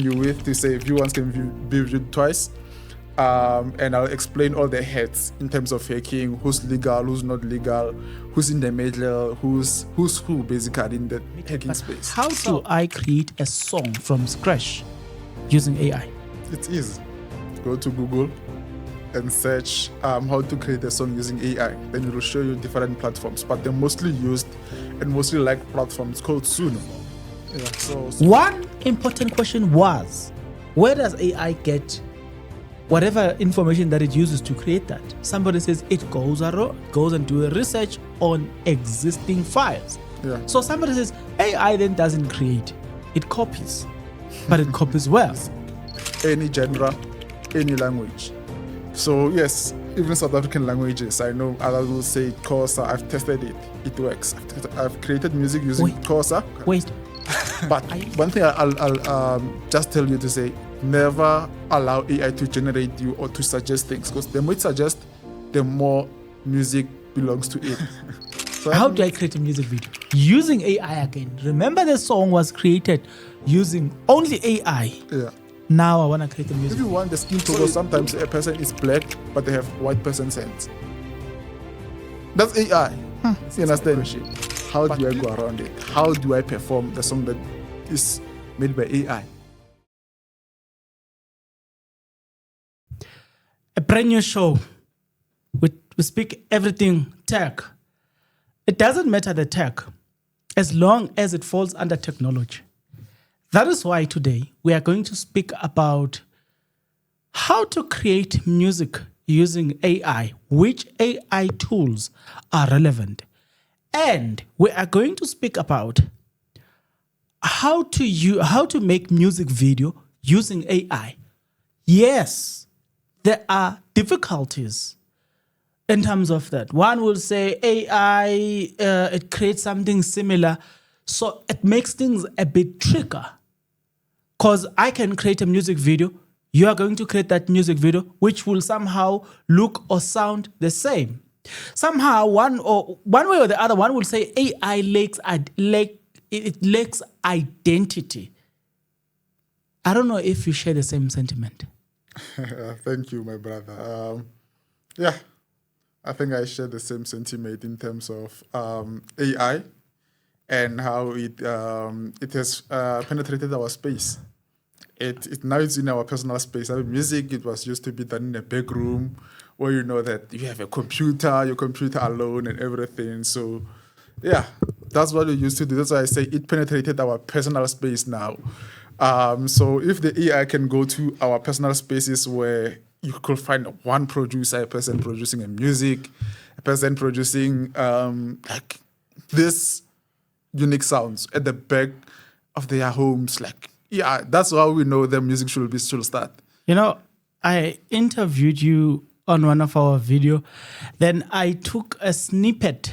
you with to say viewers can be viewed twice. And I'll explain all the heads in terms of hacking, who's legal, who's not legal, who's in the middle, who's who basically in the hacking space. How do I create a song from scratch using AI? It's easy. Go to Google and search how to create a song using AI. Then it will show you different platforms, but the mostly used and mostly liked platform is called Suno. Yeah, so One important question was, where does AI get whatever information that it uses to create that? Somebody says it goes and do a research on existing files. Yeah. So somebody says AI then doesn't create, it copies, but it copies well. Any genre, any language. So yes, even South African languages, I know others will say Xhosa. I've tested it; it works. I've created music using Xhosa. Wait. But one thing I'll just tell you to say, never allow AI to generate you or to suggest things, because the more it suggests, the more music belongs to it. So how do I create a music video? Using AI again. Remember the song was created using only AI. Yeah. Now I want to create a music If you want the skin tone, sometimes a person is black, but they have white person's hands. That's AI. You understand? How do I go around it? How do I perform the song that is made by AI? A brand new show. We speak everything tech. It doesn't matter the tech, as long as it falls under technology. That is why today we are going to speak about how to create music using AI, which AI tools are relevant. And we are going to speak about how to make music video using AI. Yes, there are difficulties in terms of that. One will say AI, it creates something similar, so it makes things a bit trickier. Because I can create a music video, you are going to create that music video, which will somehow look or sound the same. Somehow, one way or the other, one will say AI lacks identity. I don't know if you share the same sentiment. Thank you, my brother. Yeah, I think I share the same sentiment in terms of AI and how it has penetrated our space. It now is in our personal space. I mean, music, it was used to be done in a big room where you know that you have your computer alone and everything. So, yeah, that's what we used to do. That's why I say it penetrated our personal space now. So if the AI can go to our personal spaces where you could find one producer, a person producing a music, a person producing like this unique sounds at the back of their homes, like, yeah, that's how we know the music should start. You know, I interviewed you on one of our video. Then I took a snippet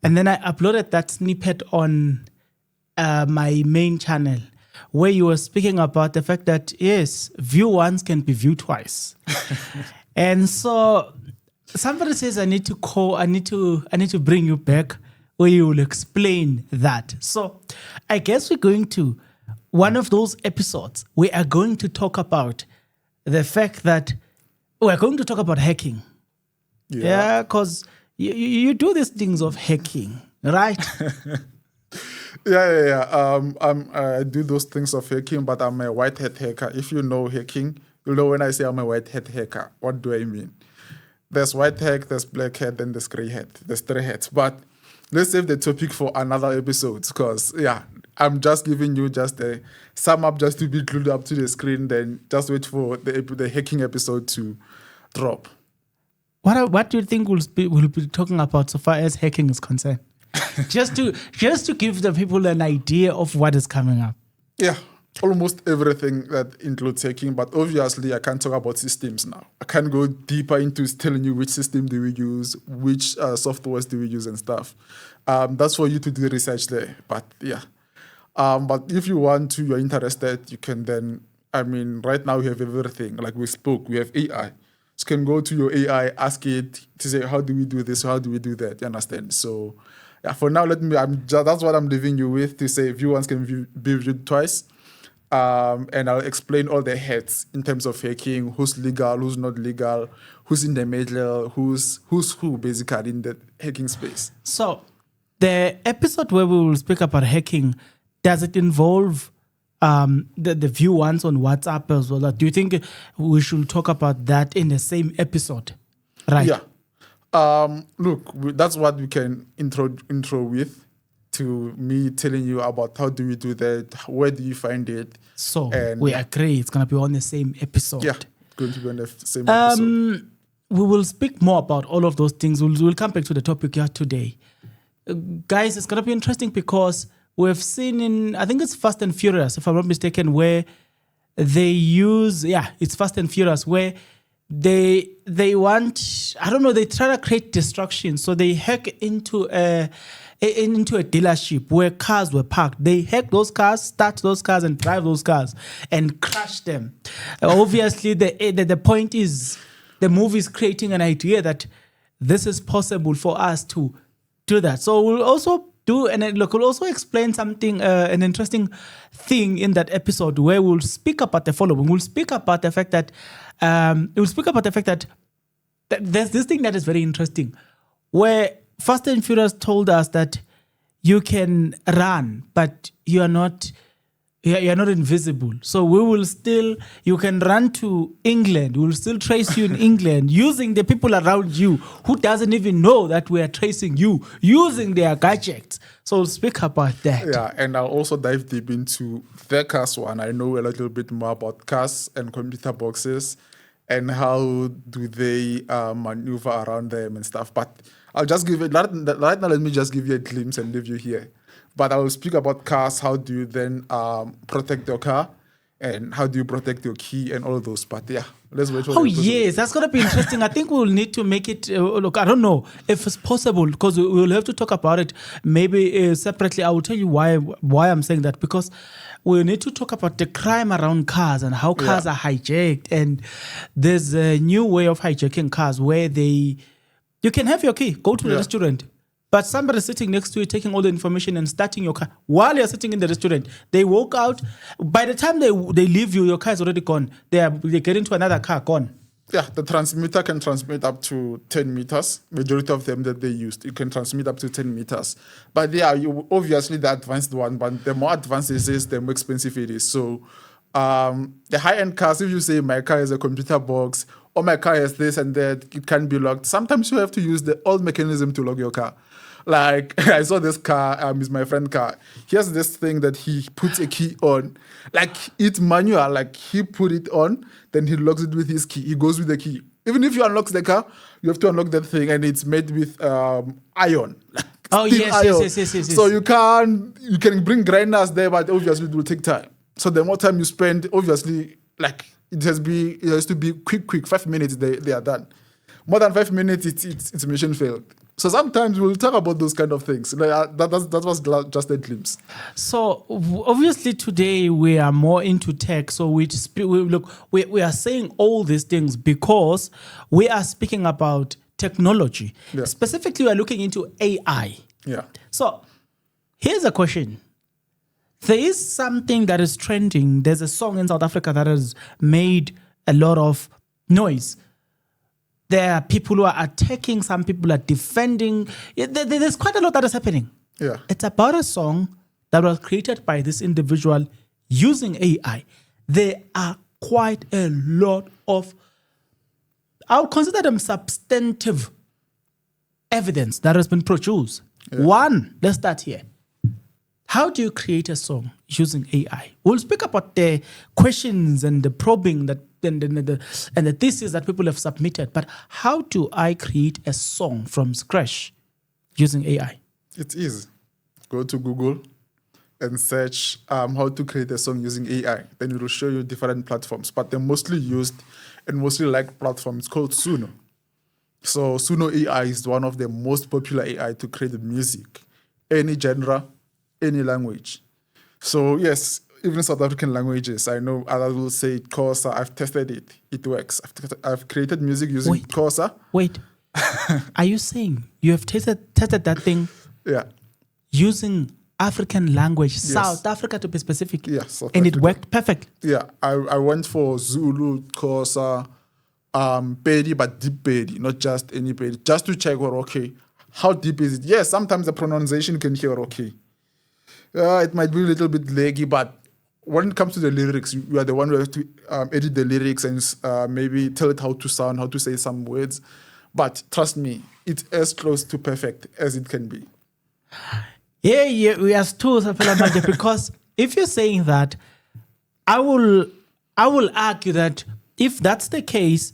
and then I uploaded that snippet on my main channel where you were speaking about the fact that, yes, view once can be viewed twice. And so somebody says, I need to bring you back where you will explain that. So I guess we're going to, one of those episodes, we are going to talk about the fact that we're going to talk about hacking. Yeah, because you do these things of hacking, right? Yeah. I do those things of hacking, but I'm a white hat hacker. If you know hacking, you'll know when I say I'm a white hat hacker, what do I mean? There's white hat, there's black hat, then there's gray hat. There's three hats. But let's save the topic for another episode, because, yeah, I'm just giving you just a sum up just to be glued up to the screen, then just wait for the hacking episode to drop. What do you think we'll be talking about so far as hacking is concerned? just to give the people an idea of what is coming up. Yeah, almost everything that includes hacking, but obviously I can't talk about systems now. I can't go deeper into telling you which system do we use, which softwares do we use and stuff. That's for you to do research there. But yeah, but if you're interested, you can then, I mean, right now we have everything. Like we spoke, we have AI. So you can go to your AI, ask it to say, how do we do this? How do we do that? You understand? So yeah, for now, that's what I'm leaving you with, to say viewers can be viewed twice. And I'll explain all the heads in terms of hacking, who's legal, who's not legal, who's in the middle, who's who basically in the hacking space. So, the episode where we will speak about hacking, does it involve the view ones on WhatsApp as well? Do you think we should talk about that in the same episode? Right. Yeah. Look, that's what we can intro with, to me telling you about how do we do that, where do you find it. So and we agree it's going to be on the same episode. Yeah, going to be on the same episode. We will speak more about all of those things. We'll come back to the topic here today. Guys, it's going to be interesting because we've seen in, I think it's Fast and Furious, if I'm not mistaken, where they use, it's Fast and Furious, where they want, I don't know, they try to create destruction. So they hack into a dealership where cars were parked. They hack those cars, start those cars, and drive those cars and crash them. Obviously, the point is, the movie is creating an idea that this is possible for us to do that. So we'll also do, and look, we'll also explain something, an interesting thing in that episode where we'll speak about the following. We'll speak about the fact that, there's this thing that is very interesting, where Fast and Furious told us that you can run, but you're not invisible. So we will still, you can run to England. We'll still trace you in England using the people around you who doesn't even know that we are tracing you using their gadgets. So we'll speak about that. Yeah, and I'll also dive deep into the cars one. I know a little bit more about cars and computer boxes and how do they maneuver around them and stuff. But I'll just give it, right now, let me just give you a glimpse and leave you here. But I will speak about cars. How do you then protect your car? And how do you protect your key and all those? But yeah, let's wait for yes, that's going to be interesting. I think we'll need to make it, look, I don't know if it's possible because we'll have to talk about it maybe separately. I will tell you why I'm saying that, because we need to talk about the crime around cars and how cars are hijacked. And there's a new way of hijacking cars where you can have your key, go to the restaurant, but somebody sitting next to you taking all the information and starting your car while you're sitting in the restaurant. They walk out. By the time they leave you, your car is already gone. They get into another car, gone. Yeah, the transmitter can transmit up to 10 meters. Majority of them that they used, you can transmit up to 10 meters. But yeah, you obviously the advanced one, but the more advanced it is, the more expensive it is. So the high-end cars, if you say my car is a computer box or my car has this and that, it can be locked. Sometimes you have to use the old mechanism to lock your car. Like, I saw this car, is my friend's car. He has this thing that he puts a key on. Like, it's manual. Like, he put it on, then he locks it with his key. He goes with the key. Even if you unlock the car, you have to unlock that thing, and it's made with iron. Like, yes. So you can bring grinders there, but obviously it will take time. So the more time you spend, obviously, like, it has to be quick. 5 minutes, they are done. More than 5 minutes, it's mission failed. So sometimes we'll talk about those kind of things. Like, that was just a glimpse. So obviously today we are more into tech. So we are saying all these things because we are speaking about technology. Yeah. Specifically, we are looking into AI. Yeah. So here's a question. There is something that is trending. There's a song in South Africa that has made a lot of noise. There are people who are attacking, some people are defending. There's quite a lot that is happening. Yeah. It's about a song that was created by this individual using AI. There are quite a lot of, I would consider them substantive evidence that has been produced. Yeah. One, let's start here. How do you create a song using AI? We'll speak about the questions and the probing that and the thesis that people have submitted. But how do I create a song from scratch using AI? It's easy. Go to Google and search how to create a song using AI. Then it will show you different platforms. But the mostly used and mostly liked platform is called Suno. So Suno AI is one of the most popular AI to create music, any genre, any language. So yes, even South African languages, I know others will say Xhosa. I've tested it. It works. I've created music using Xhosa. Wait. Are you saying you have tested that thing Yeah. using African language, South Africa to be specific. Yeah, South and it Africa. worked perfect. Yeah, I went for Zulu, Xhosa, Pedi, but deep Pedi, not just any Pedi, just to check, well, okay, how deep is it? Yes, sometimes the pronunciation can hear okay. It might be a little bit leggy, but when it comes to the lyrics, you are the one who has to edit the lyrics and maybe tell it how to sound, how to say some words. But trust me, it's as close to perfect as it can be. Yeah, we are still because if you're saying that, I will argue that if that's the case,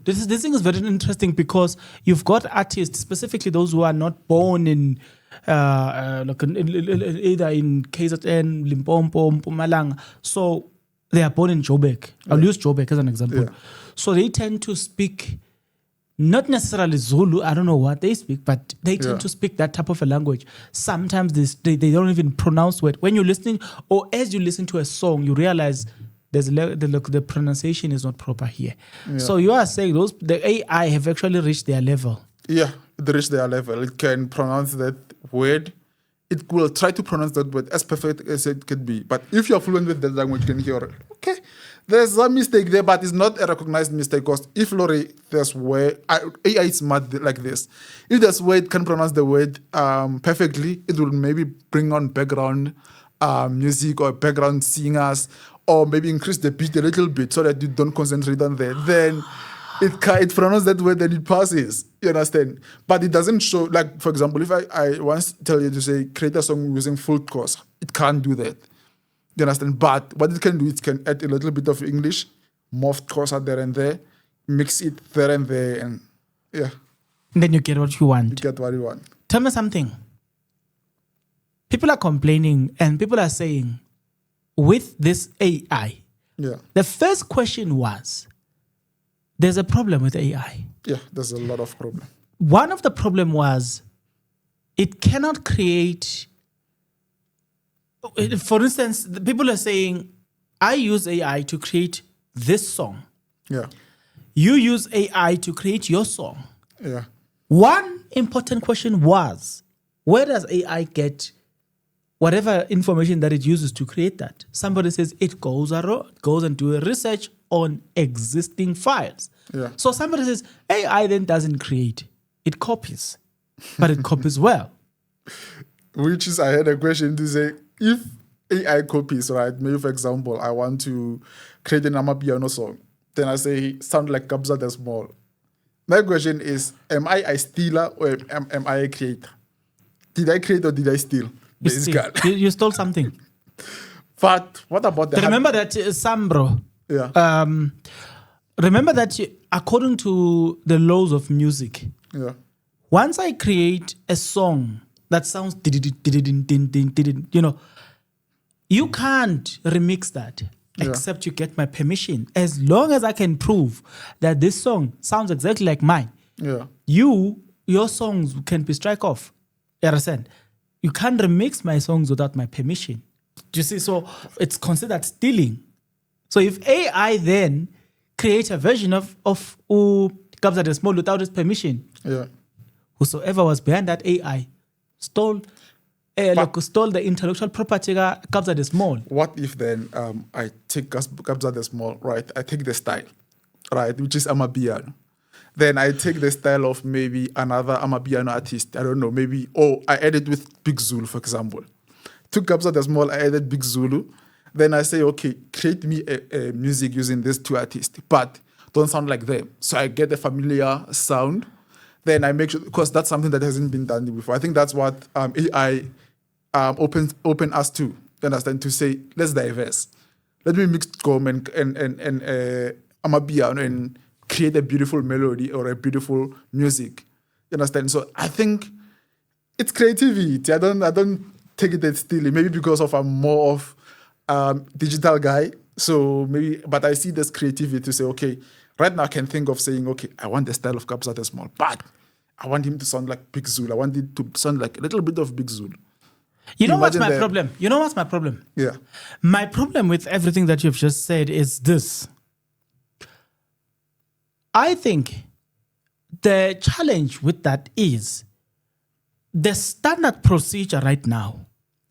this thing is very interesting because you've got artists, specifically those who are not born in either in KZN, Limpopo, Mpumalanga. So they are born in Joburg. I'll use Joburg as an example. Yeah. So they tend to speak not necessarily Zulu, I don't know what they speak, but they tend to speak that type of a language. Sometimes they don't even pronounce words. When you're listening, or as you listen to a song, you realize the pronunciation is not proper here. Yeah. So you are saying the AI have actually reached their level. Yeah, it reached their level. It can pronounce that word. It will try to pronounce that word as perfect as it could be. But if you're fluent with that language, you can hear, okay, there's a mistake there, but it's not a recognized mistake. Because if Lori, there's where AI is smart like this. If there's where it can pronounce the word perfectly, it will maybe bring on background music or background singers, or maybe increase the beat a little bit so that you don't concentrate on that. Then it pronounces that word and it passes. You understand? But it doesn't show, like, for example, if I once tell you to say, create a song using full chorus, it can't do that. You understand? But what it can do, it can add a little bit of English, morph chorus there and there, mix it there and there, and yeah. And then you get what you want. You get what you want. Tell me something. People are complaining and people are saying, with this AI, Yeah. the first question was, there's a problem with AI. Yeah, there's a lot of problem. One of the problem was it cannot create. For instance, the people are saying, I use AI to create this song. Yeah. You use AI to create your song. Yeah. One important question was, where does AI get whatever information that it uses to create that? Somebody says it goes and do a research on existing files. Yeah. So somebody says AI then doesn't create, it copies, but it copies well. Which is, I had a question to say, if AI copies, right? Maybe, for example, I want to create an Amapiano song. Then I say, sound like Kabza the Small. My question is, am I a stealer or am I a creator? Did I create or did I steal? You stole something. But what about the... Remember that, Sambro. Yeah. Remember that according to the laws of music, Yeah. once I create a song that sounds, you know, you can't remix that except you get my permission. As long as I can prove that this song sounds exactly like mine, Yeah. your songs can be strike off. You understand? You can't remix my songs without my permission. Do you see? So it's considered stealing. So if AI then creates a version of Kabza the Small without his permission, Yeah. whosoever was behind that AI stole the intellectual property of Kabza the Small. What if then I take Kabza the Small, right? I take the style, right, which is Amapiano. Then I take the style of maybe another Amapiano artist. I don't know, maybe, I added with Big Zulu, for example. Took Kabza the Small, I added Big Zulu. Then I say, okay, create me a music using these two artists, but don't sound like them. So I get a familiar sound. Then I make sure, because that's something that hasn't been done before. I think that's what AI open us to. You understand? To say, let's diverse. Let me mix Gom and Amapiano and create a beautiful melody or a beautiful music. You understand? So I think it's creativity. I don't take it as stealing. Maybe because I'm more of digital guy. So maybe, but I see this creativity to say, okay, right now I can think of saying, okay, I want the style of Kabza the Small, but I want him to sound like Big Zulu. I want it to sound like a little bit of Big Zulu. You know what's my problem? You know what's my problem? Yeah. My problem with everything that you've just said is this. I think the challenge with that is the standard procedure right now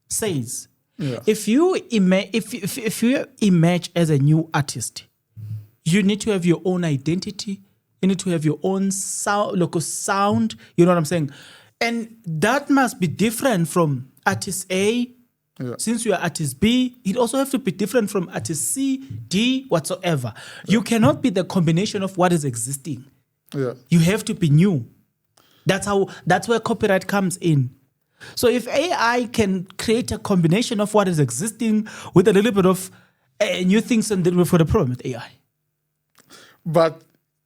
says Yeah. if you if you emerge as a new artist, you need to have your own identity. You need to have your own sound, local sound. You know what I'm saying? And that must be different from artist A. Yeah. Since you are artist B, it also have to be different from artist C, D, whatsoever. You cannot be the combination of what is existing. Yeah. You have to be new. That's where copyright comes in. So if AI can create a combination of what is existing with a little bit of new things, and then we've got a problem with AI. But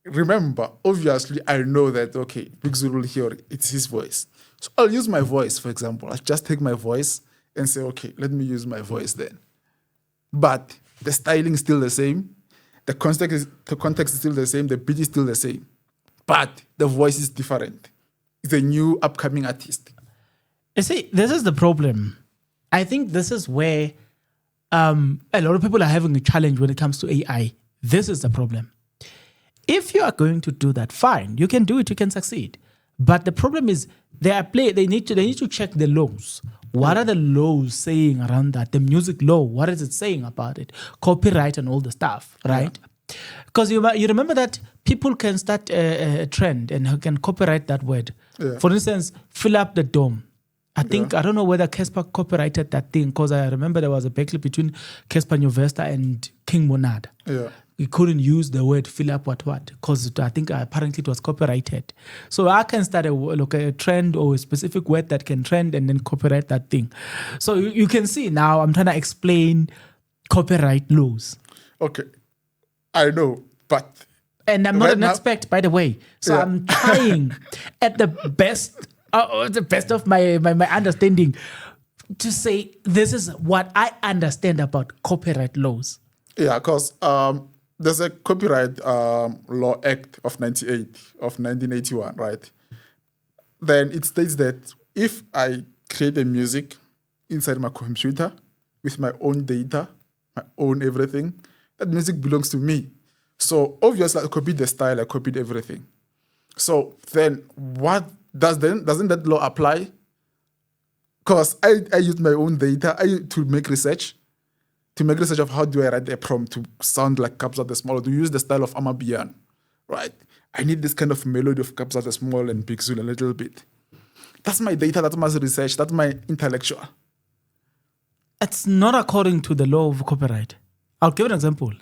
remember, obviously, I know that, okay, Big Zulu here, it's his voice. So I'll use my voice, for example. I'll just take my voice and say, okay, let me use my voice then. But the styling is still the same. The context is still the same. The beat is still the same. But the voice is different. It's a new upcoming artist. You see, this is the problem. I think this is where a lot of people are having a challenge when it comes to AI. This is the problem. If you are going to do that, fine, you can do it, you can succeed. But the problem is they need to check the laws. What are the laws saying around that? The music law, what is it saying about it? Copyright and all the stuff, right? Because you remember that people can start a trend and can copyright that word. Yeah. For instance, fill up the dome. I think, I don't know whether Casper copyrighted that thing, because I remember there was a battle between Casper Nyovesta and King Monad. Yeah. He couldn't use the word fill up what, because I think apparently it was copyrighted. So I can start a trend or a specific word that can trend and then copyright that thing. So you can see now I'm trying to explain copyright laws. Okay. I know, but... And I'm not right an now- expert, by the way. So Yeah. I'm trying at the best of my understanding to say this is what I understand about copyright laws. Yeah, because there's a Copyright Law Act of 1981, right? Then it states that if I create a music inside my computer with my own data, my own everything, that music belongs to me. So obviously I copied the style, I copied everything. So then doesn't that law apply? Because I use my own data to make research. To make research of how do I write a prompt to sound like Kabza the Small, or to use the style of Amabian, right? I need this kind of melody of Kabza the Small and Big Zulu a little bit. That's my data, that's my research, that's my intellectual. It's not according to the law of copyright. I'll give an example.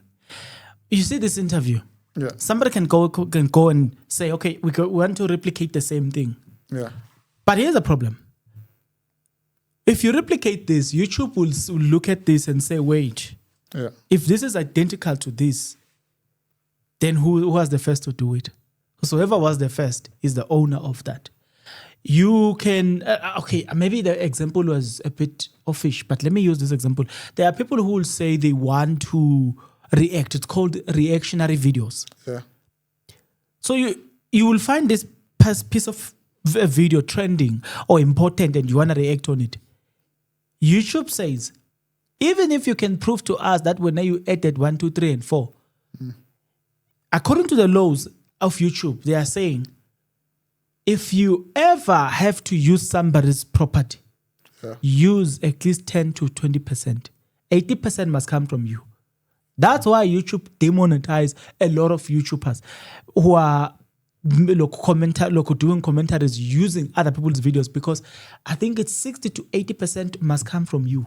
You see this interview. Yeah, Somebody can go and say, okay, we want to replicate the same thing. yeah, But here's the problem. If you replicate this, YouTube will look at this and say, wait, yeah, if this is identical to this, then who was the first to do it? Because whoever was the first is the owner of that. You can, okay, maybe the example was a bit offish, but let me use this example. There are people who will say they want to react. It's called reactionary videos. yeah, So you will find this piece of video trending or important and you want to react on it. YouTube says, even if you can prove to us that when you added 1, 2, 3, and 4, according to the laws of YouTube, they are saying, if you ever have to use somebody's property, yeah, use at least 10 to 20%. 80% must come from you. That's why YouTube demonetize a lot of YouTubers who are doing commentaries using other people's videos, because I think it's 60 to 80% must come from you.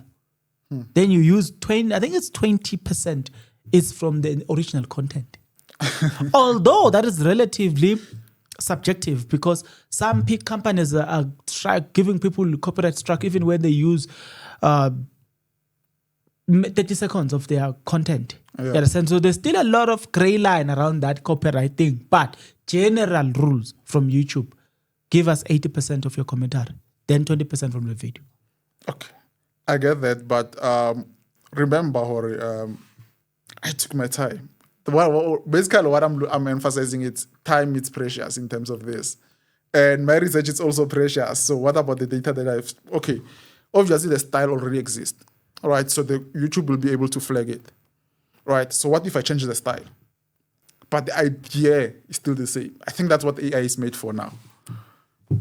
Then you use 20, I think it's 20% is from the original content. Although that is relatively subjective, because some big companies are giving people copyright strike even when they use 30 seconds of their content. Yeah. You understand? So there's still a lot of gray line around that copyright thing. But general rules from YouTube, give us 80% of your commentary, then 20% from the video. okay. I get that, but remember, Hori, I took my time. Basically, what I'm emphasizing is time is precious in terms of this. And my research is also precious. So what about the data that I've... Okay, obviously the style already exists. All right, so the YouTube will be able to flag it. Right, so what if I change the style? But the idea is still the same. I think that's what AI is made for now.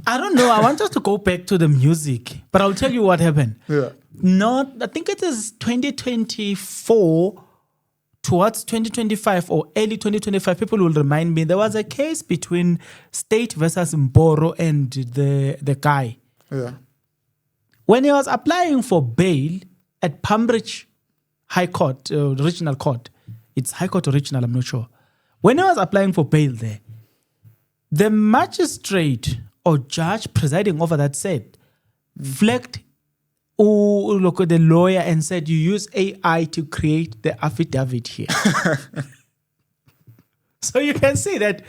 I don't know. I want us to go back to the music, but I'll tell you what happened. Yeah. I think it is 2024 towards 2025 or early 2025. People will remind me there was a case between State versus Mboro and the guy. Yeah. When he was applying for bail at Pambridge High Court, Regional Court, it's High Court or Regional, I'm not sure. When he was applying for bail there, the magistrate or judge presiding over that said, flagged the lawyer and said, you use AI to create the affidavit here. So you can see that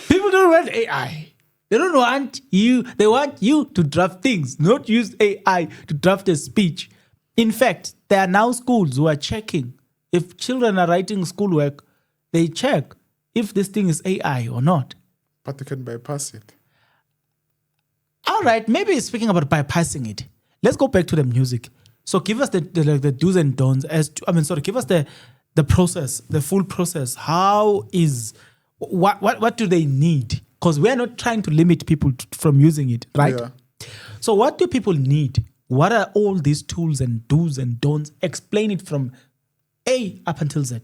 people don't want AI. They don't want you. They want you to draft things, not use AI to draft a speech. In fact, there are now schools who are checking. If children are writing schoolwork, they check if this thing is AI or not. But you can bypass it. All right, maybe speaking about bypassing it, let's go back to the music. So give us the do's and don'ts give us the process, the full process. How is what do they need? Because we are not trying to limit people from using it, right? Yeah. So what do people need? What are all these tools and do's and don'ts? Explain it from A up until Z.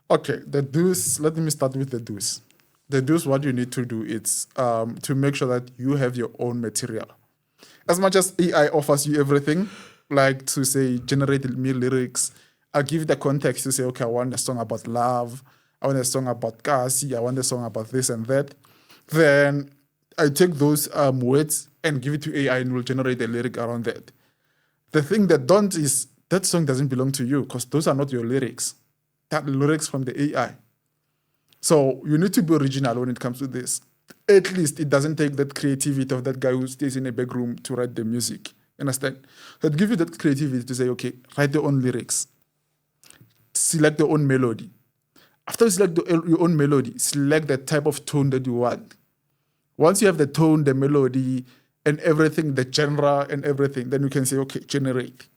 Okay, the do's, let me start with the do's. The do's, what you need to do is to make sure that you have your own material. As much as AI offers you everything, like to say, generate me lyrics, I'll give the context to say, okay, I want a song about love, I want a song about Kasi, I want a song about this and that. Then I take those words and give it to AI and will generate a lyric around that. The thing that don't is that song doesn't belong to you because those are not your lyrics. That lyrics from the AI. So you need to be original when it comes to this. At least it doesn't take that creativity of that guy who stays in a back room to write the music. Understand? So it gives you that creativity to say, okay, write your own lyrics. Select your own melody. After you select your own melody, select the type of tone that you want. Once you have the tone, the melody, and everything, the genre and everything, then you can say, okay, generate.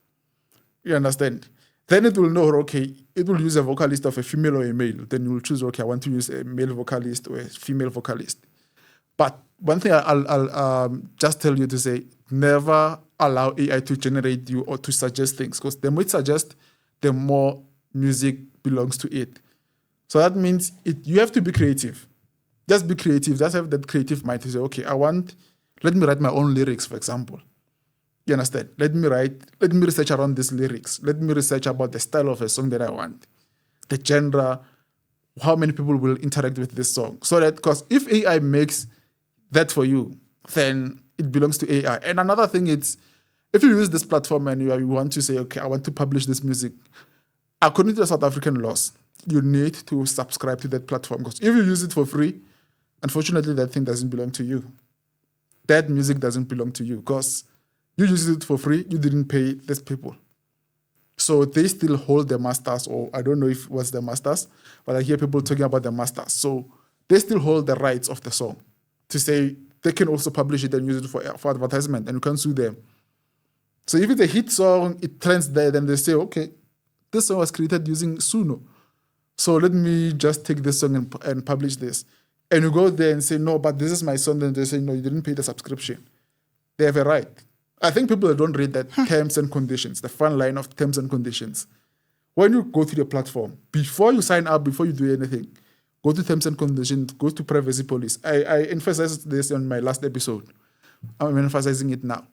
You understand? Then it will know, okay, it will use a vocalist of a female or a male. Then you will choose, okay, I want to use a male vocalist or a female vocalist. But one thing I'll just tell you to say, never allow AI to generate you or to suggest things, because the more it suggests, the more music belongs to it. So that means you have to be creative. Just be creative. Just have that creative mind to say, okay, let me write my own lyrics, for example. You understand? Let me research around these lyrics. Let me research about the style of a song that I want, the genre, how many people will interact with this song. So that, because if AI makes that for you, then it belongs to AI. And another thing is, if you use this platform and you want to say, okay, I want to publish this music, according to the South African laws, you need to subscribe to that platform. Because if you use it for free, unfortunately, that thing doesn't belong to you. That music doesn't belong to you because you used it for free. You didn't pay these people. So they still hold the masters, or I don't know if it was the masters, but I hear people talking about the masters. So they still hold the rights of the song to say they can also publish it and use it for advertisement, and you can sue them. So if it's a hit song, it trends there, then they say, okay, this song was created using Suno. So let me just take this song and publish this. And you go there and say, no, but this is my song. Then they say, no, you didn't pay the subscription. They have a right. I think people that don't read that terms and conditions, the fun line of terms and conditions. When you go to the platform, before you sign up, before you do anything, go to terms and conditions, go to privacy policy. I emphasized this on my last episode. I'm emphasizing it now.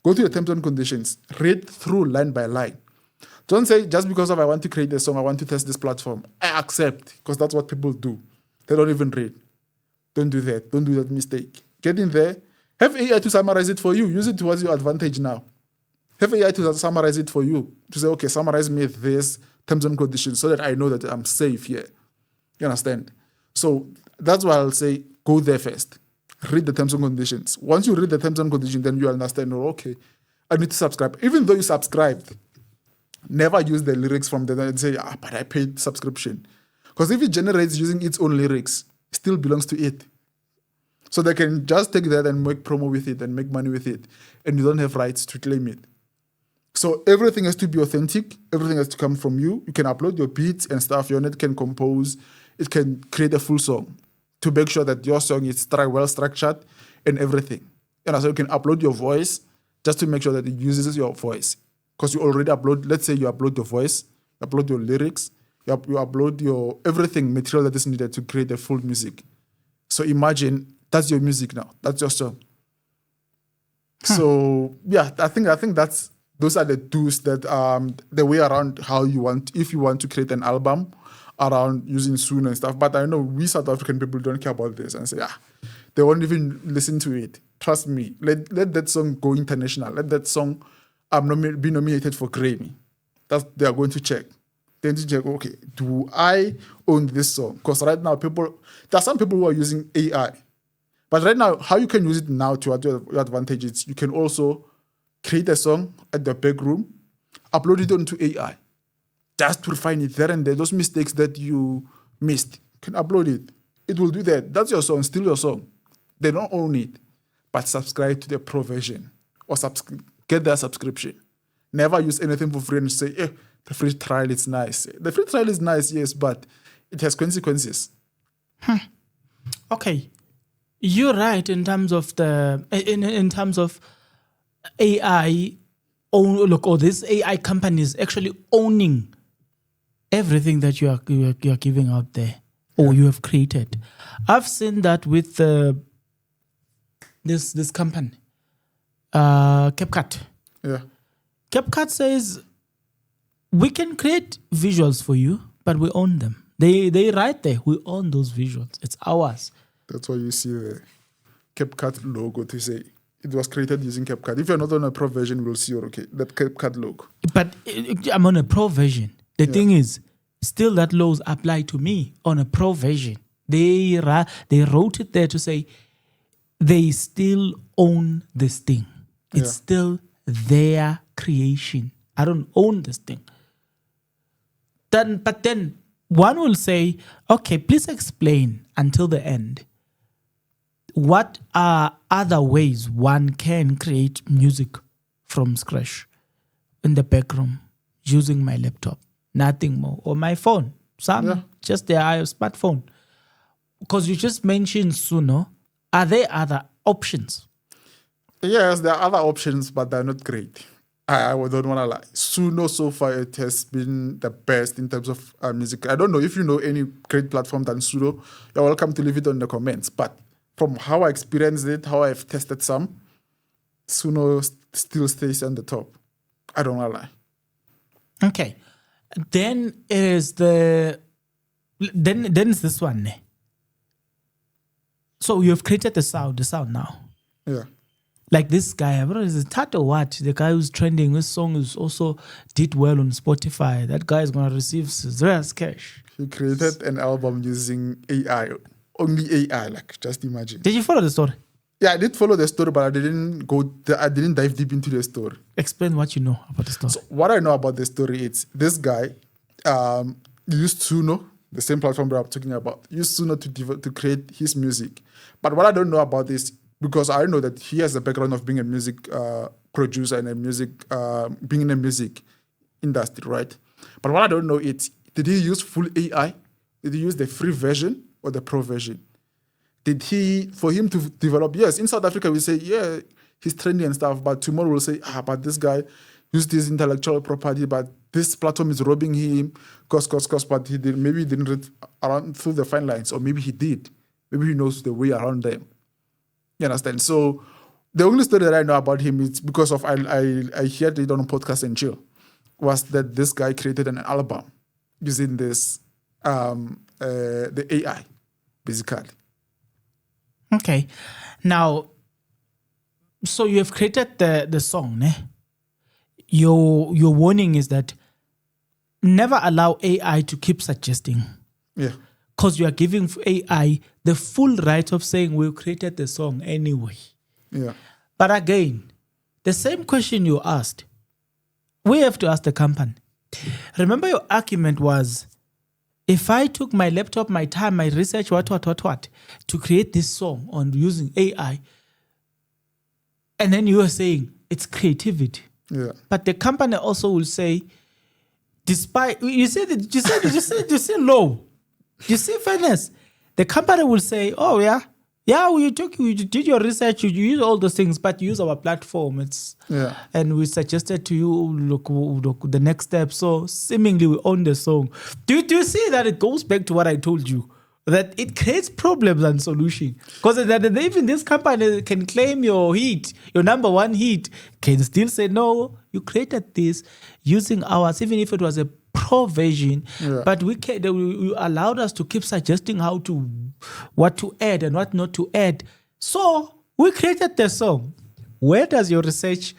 Go to the terms and conditions. Read through line by line. Don't say, just because I want to create a song, I want to test this platform. I accept, because that's what people do. They don't even read. Don't do that. Don't do that mistake. Get in there. Have AI to summarize it for you. Use it towards your advantage now. Have AI to summarize it for you. To say, okay, summarize me this terms and conditions so that I know that I'm safe here. You understand? So that's why I'll say, go there first. Read the terms and conditions. Once you read the terms and conditions, then you understand, oh, okay, I need to subscribe. Even though you subscribed, never use the lyrics from there and say, but I paid subscription. Because if it generates using its own lyrics, it still belongs to it. So they can just take that and make promo with it and make money with it. And you don't have rights to claim it. So everything has to be authentic. Everything has to come from you. You can upload your beats and stuff. Your net can compose. It can create a full song to make sure that your song is well structured and everything. So you can upload your voice just to make sure that it uses your voice. Because you already upload, let's say you upload your voice, you upload your lyrics, you upload your everything, material that is needed to create the full music. So imagine that's your music now. That's your song. So yeah, I think those are the tools that the way around how you want, if you want to create an album around using Suno and stuff. But I know we South African people don't care about this and say, they won't even listen to it. Trust me. Let that song go international. Let that song be nominated for Grammy. They are going to check. Then to check, okay, do I own this song? Because right now there are some people who are using AI. But right now, how you can use it now to your advantage is you can also create a song at the back room, upload it onto AI, just to refine it there and there. Those mistakes that you missed, you can upload it. It will do that. That's your song, still your song. They don't own it, but subscribe to the pro version or get their subscription. Never use anything for free and say, the free trial is nice. The free trial is nice, yes, but it has consequences. Okay. You're right in terms of in terms of AI, or these AI companies actually owning everything that you are giving out there or you have created. I've seen that with this company, CapCut. Yeah. CapCut says we can create visuals for you, but we own them. They write there, we own those visuals. It's ours. That's why you see the CapCut logo to say it was created using CapCut. If you're not on a pro version, you will see that CapCut logo. But I'm on a pro version. The thing is, still that laws apply to me on a pro version. They wrote it there to say they still own this thing. It's still their creation. I don't own this thing. But then one will say, okay, please explain until the end. What are other ways one can create music from scratch in the back room using my laptop, nothing more, or my phone, just the iOS smartphone? Because you just mentioned Suno. Are there other options? Yes, there are other options, but they're not great. I don't want to lie. Suno, so far, it has been the best in terms of music. I don't know if you know any great platform than Suno. You're welcome to leave it on the comments. But from how I experienced it, how I've tested some, Suno still stays on the top. I don't want to lie. Okay. Then is then is this one. So you have created the sound now. Yeah. Like this guy, what is it? Tato what? The guy who's trending, this song is also did well on Spotify. That guy is going to receive serious cash. He created an album using AI. Only AI, like, just imagine. Did you follow the story? Yeah, I did follow the story, but I didn't dive deep into the story. Explain what you know about the story. So what I know about the story is this guy used Suno, the same platform that I'm talking about, used Suno to create his music. But what I don't know about this, because I know that he has a background of being a music producer and being in a music industry, right? But what I don't know is, did he use full AI? Did he use the free version or the pro version? For him to develop, yes, in South Africa we say, yeah, he's trendy and stuff, but tomorrow we'll say, but this guy used his intellectual property, but this platform is robbing him, cost, but maybe he didn't read around through the fine lines, or maybe he did. Maybe he knows the way around them. You understand? So the only story that I know about him is because of I heard it on a podcast and chill, was that this guy created an album using this the AI, basically. Okay. Now, so you have created the song, ne? Your warning is that never allow AI to keep suggesting. Yeah. Because you are giving AI the full right of saying we created the song anyway. Yeah. But again, the same question you asked, we have to ask the company. Remember your argument was, if I took my laptop, my time, my research, what, to create this song on using AI, and then you are saying it's creativity. Yeah. But the company also will say, despite, you see low. You see fairness. The company will say, oh yeah, Yeah, you did your research, you use all those things, but you use our platform. And we suggested to you, look, the next step. So seemingly we own the song. Do you see that it goes back to what I told you? That it creates problems and solution. Because even this company can claim your hit, your number one hit, can still say, no, you created this using ours, even if it was a pro version. But you allowed us to keep suggesting what to add and what not to add. So we created the song. Where does your research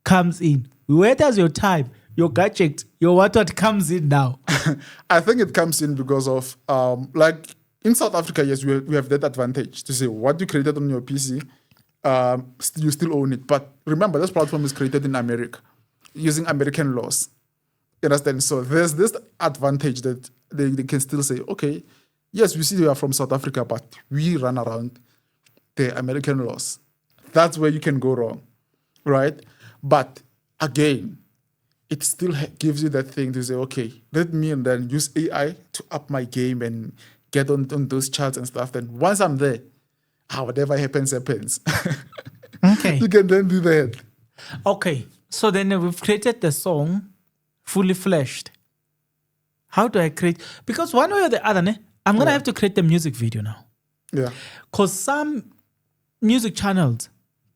comes in? Where does your time, your gadget, your what comes in now? I think it comes in because of like in South Africa, yes, we have that advantage to say what you created on your PC, you still own it. But remember, this platform is created in America using American laws. You understand? So there's this advantage that they can still say, okay, yes, we see you are from South Africa, but we run around the American laws. That's where you can go wrong, right? But again, it still gives you that thing to say, okay, let me and then use AI to up my game and get on those charts and stuff. Then once I'm there, whatever happens, happens. Okay. You can then do that. Okay. So then we've created the song fully fleshed. How do I create? Because one way or the other, I'm going to have to create the music video now. Yeah. Because some music channels,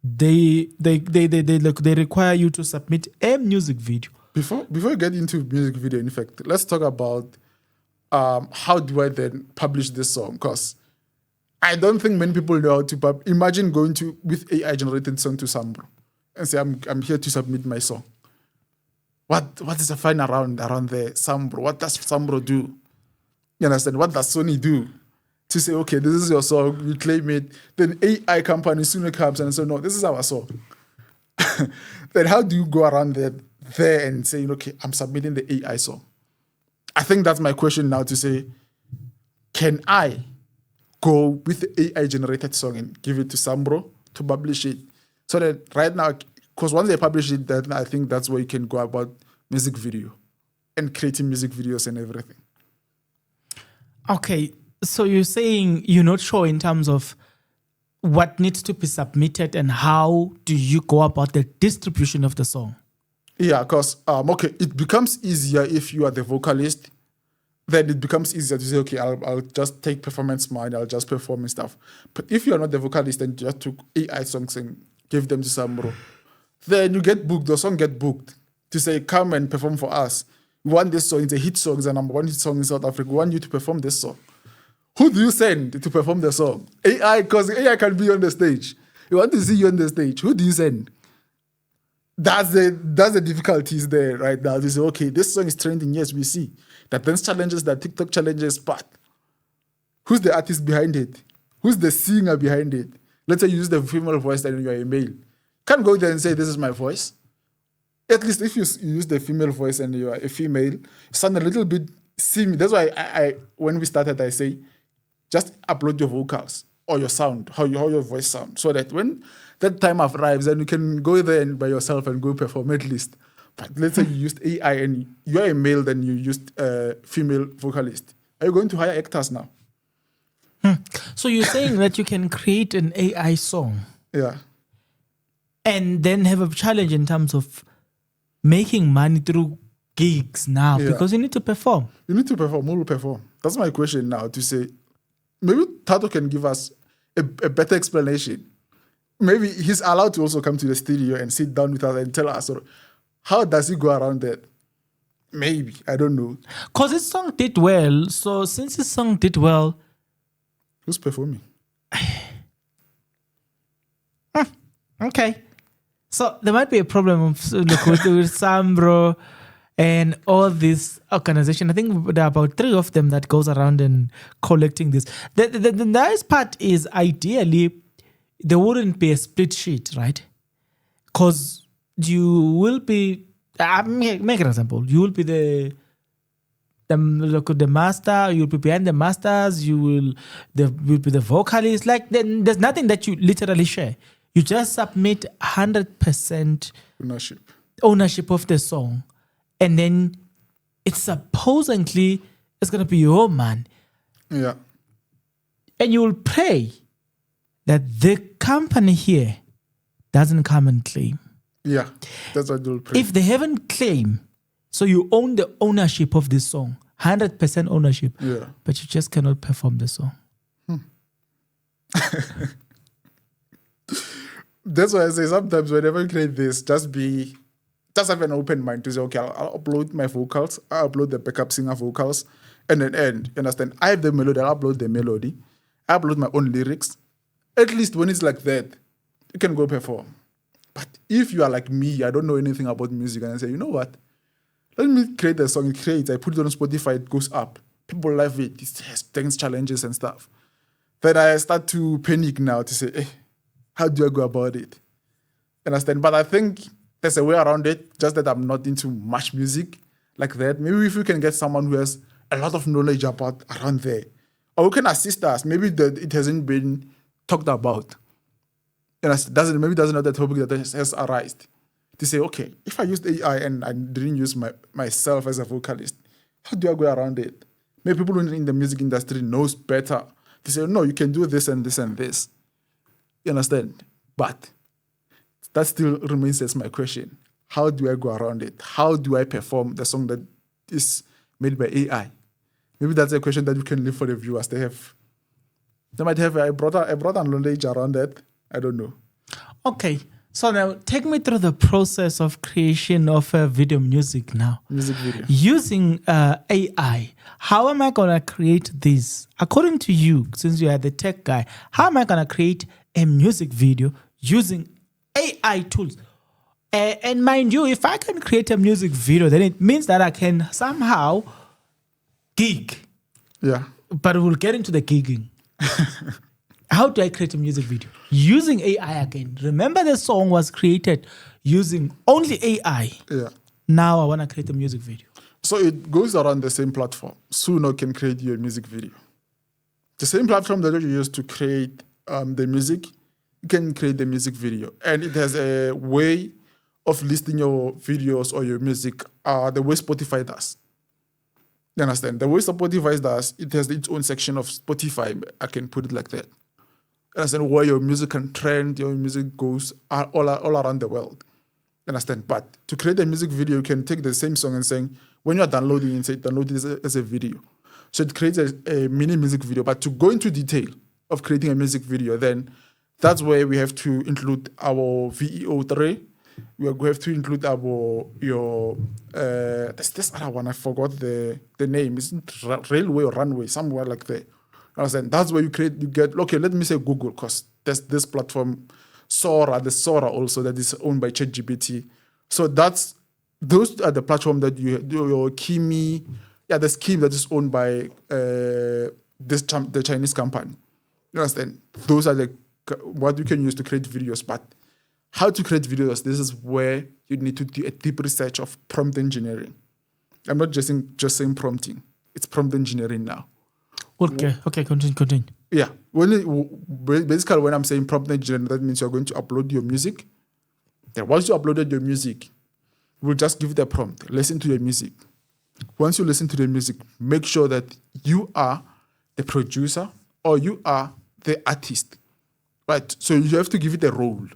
they require you to submit a music video. Before we get into music video, in fact, let's talk about how do I then publish this song? Because I don't think many people know how to imagine going with AI generated song to Sambro and say I'm here to submit my song. What is the fine around there, Sambro? What does Sambro do? You understand? What does Sony do to say, okay, this is your song, you claim it, then AI company sooner comes and say, no, this is our song. Then how do you go around there and say, okay, I'm submitting the AI song? I think that's my question now to say, can I go with the AI generated song and give it to Sambro to publish it? So that right now, because once they publish it, then I think that's where you can go about music video and creating music videos and everything. Okay, so you're saying you're not sure in terms of what needs to be submitted and how do you go about the distribution of the song? Yeah, because it becomes easier if you are the vocalist. Then it becomes easier to say, okay, I'll just take performance mine, I'll just perform and stuff. But if you are not the vocalist and just took AI songs and give them to Sambro, then you get booked, the song get booked to say, come and perform for us. We want this song, it's a hit song, it's a number one hit song in South Africa. We want you to perform this song. Who do you send to perform the song? AI, because AI can be on the stage. You want to see you on the stage. Who do you send? That's the difficulties there right now. They say, okay, this song is trending. Yes, we see that dance challenges, that TikTok challenges, but who's the artist behind it? Who's the singer behind it? Let's say you use the female voice and you're a male. Can't go there and say, this is my voice. At least if you use the female voice and you're a female, you sound a little bit similar. That's why I when we started, I say, just upload your vocals or your sound, how your voice sounds, so that when that time arrives, then you can go there and by yourself and go perform at least. But let's say you used AI and you're a male, then you used a female vocalist. Are you going to hire actors now? So you're saying that you can create an AI song, yeah, and then have a challenge in terms of making money through gigs now, because you need to perform. You need to perform. Who will perform? That's my question now. To say, maybe Tato can give us a better explanation. Maybe he's allowed to also come to the studio and sit down with us and tell us, or how does he go around that? Maybe, I don't know. Because his song did well. So since his song did well, who's performing? Okay. So there might be a problem with Sambro and all this organization. I think there are about 3 of them that goes around and collecting this. The nice part is ideally there wouldn't be a split sheet, right? Because you will be, make an example, you will be the master, you'll be behind the masters, you will be the vocalist. Like there's nothing that you literally share. You just submit 100% ownership of the song. And then it's supposedly it's going to be your man. Yeah. And you will pray that the company here doesn't come and claim. Yeah, that's what you'll pray. If they haven't claimed, so you own the ownership of this song, 100% ownership, Yeah. but you just cannot perform the song. That's why I say sometimes whenever you create this, just have an open mind to say, okay, I'll upload my vocals, I'll upload the backup singer vocals, and then end. You understand? I have the melody, I'll upload the melody, I upload my own lyrics. At least when it's like that, you can go perform. But if you are like me, I don't know anything about music, and I say, you know what? Let me create a song. It creates, I put it on Spotify, it goes up. People love it. It has dance challenges and stuff. Then I start to panic now to say, how do I go about it? Understand? But I think there's a way around it, just that I'm not into much music like that. Maybe if we can get someone who has a lot of knowledge about around there, or who can assist us. Maybe it hasn't been talked about. And maybe doesn't know the topic that has arisen. To say, okay, if I used AI and I didn't use myself as a vocalist, how do I go around it? Maybe people in the music industry knows better. They say, no, you can do this and this and this. You understand? But that still remains as my question. How do I go around it? How do I perform the song that is made by AI? Maybe that's a question that we can leave for the viewers. They might have a broader knowledge around that. I don't know. Okay, so now take me through the process of creation of video music now. Music video. Using AI, how am I going to create this? According to you, since you are the tech guy, how am I going to create a music video using AI tools? And mind you, if I can create a music video, then it means that I can somehow gig. Yeah. But we'll get into the gigging. How do I create a music video? Using AI again. Remember, the song was created using only AI. Yeah. Now I want to create a music video. So it goes around the same platform. Suno can create your music video. The same platform that you use to create the music, you can create the music video. And it has a way of listing your videos or your music the way Spotify does. You understand? The way Spotify does, it has its own section of Spotify. I can put it like that. You understand? Where your music can trend, your music goes all around the world. You understand? But to create a music video, you can take the same song and saying, when you're downloading it, say download it as a video. So it creates a mini music video. But to go into detail of creating a music video, then that's where we have to include our VEO3. We have to include there's this other one, I forgot the name. It's railway or runway, somewhere like that. Understand? That's where you get, okay, let me say Google, because there's this platform, the Sora also, that is owned by ChatGPT. So those are the platform that your Kimi, the scheme that is owned by the Chinese company. You understand? Those are what you can use to create videos. But how to create videos, this is where you need to do a deep research of prompt engineering. I'm not just saying prompting. It's prompt engineering now. Okay, continue. Yeah. Basically, when I'm saying prompt engineering, that means you're going to upload your music. Then once you uploaded your music, we'll just give it a prompt. Listen to your music. Once you listen to the music, make sure that you are the producer or you are the artist. Right? So you have to give it a role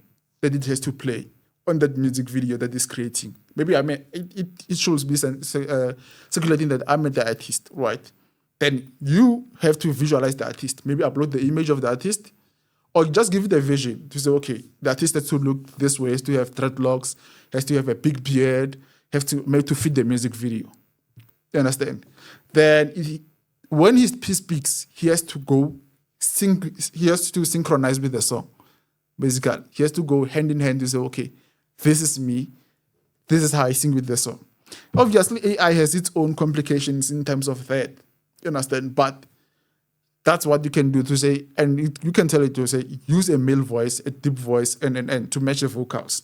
that it has to play on that music video that is creating. Maybe it should be circulating that I'm the artist, right? Then you have to visualize the artist. Maybe upload the image of the artist, or just give it a vision to say, okay, the artist has to look this way, has to have dreadlocks, has to have a big beard, has to make to fit the music video. You understand? Then when he speaks, he has to synchronize with the song. Basically, he has to go hand in hand to say, okay, this is me, this is how I sing with the song. Obviously, AI has its own complications in terms of that. You understand? But that's what you can do to say, and you can tell it to say, use a male voice, a deep voice, and to match the vocals.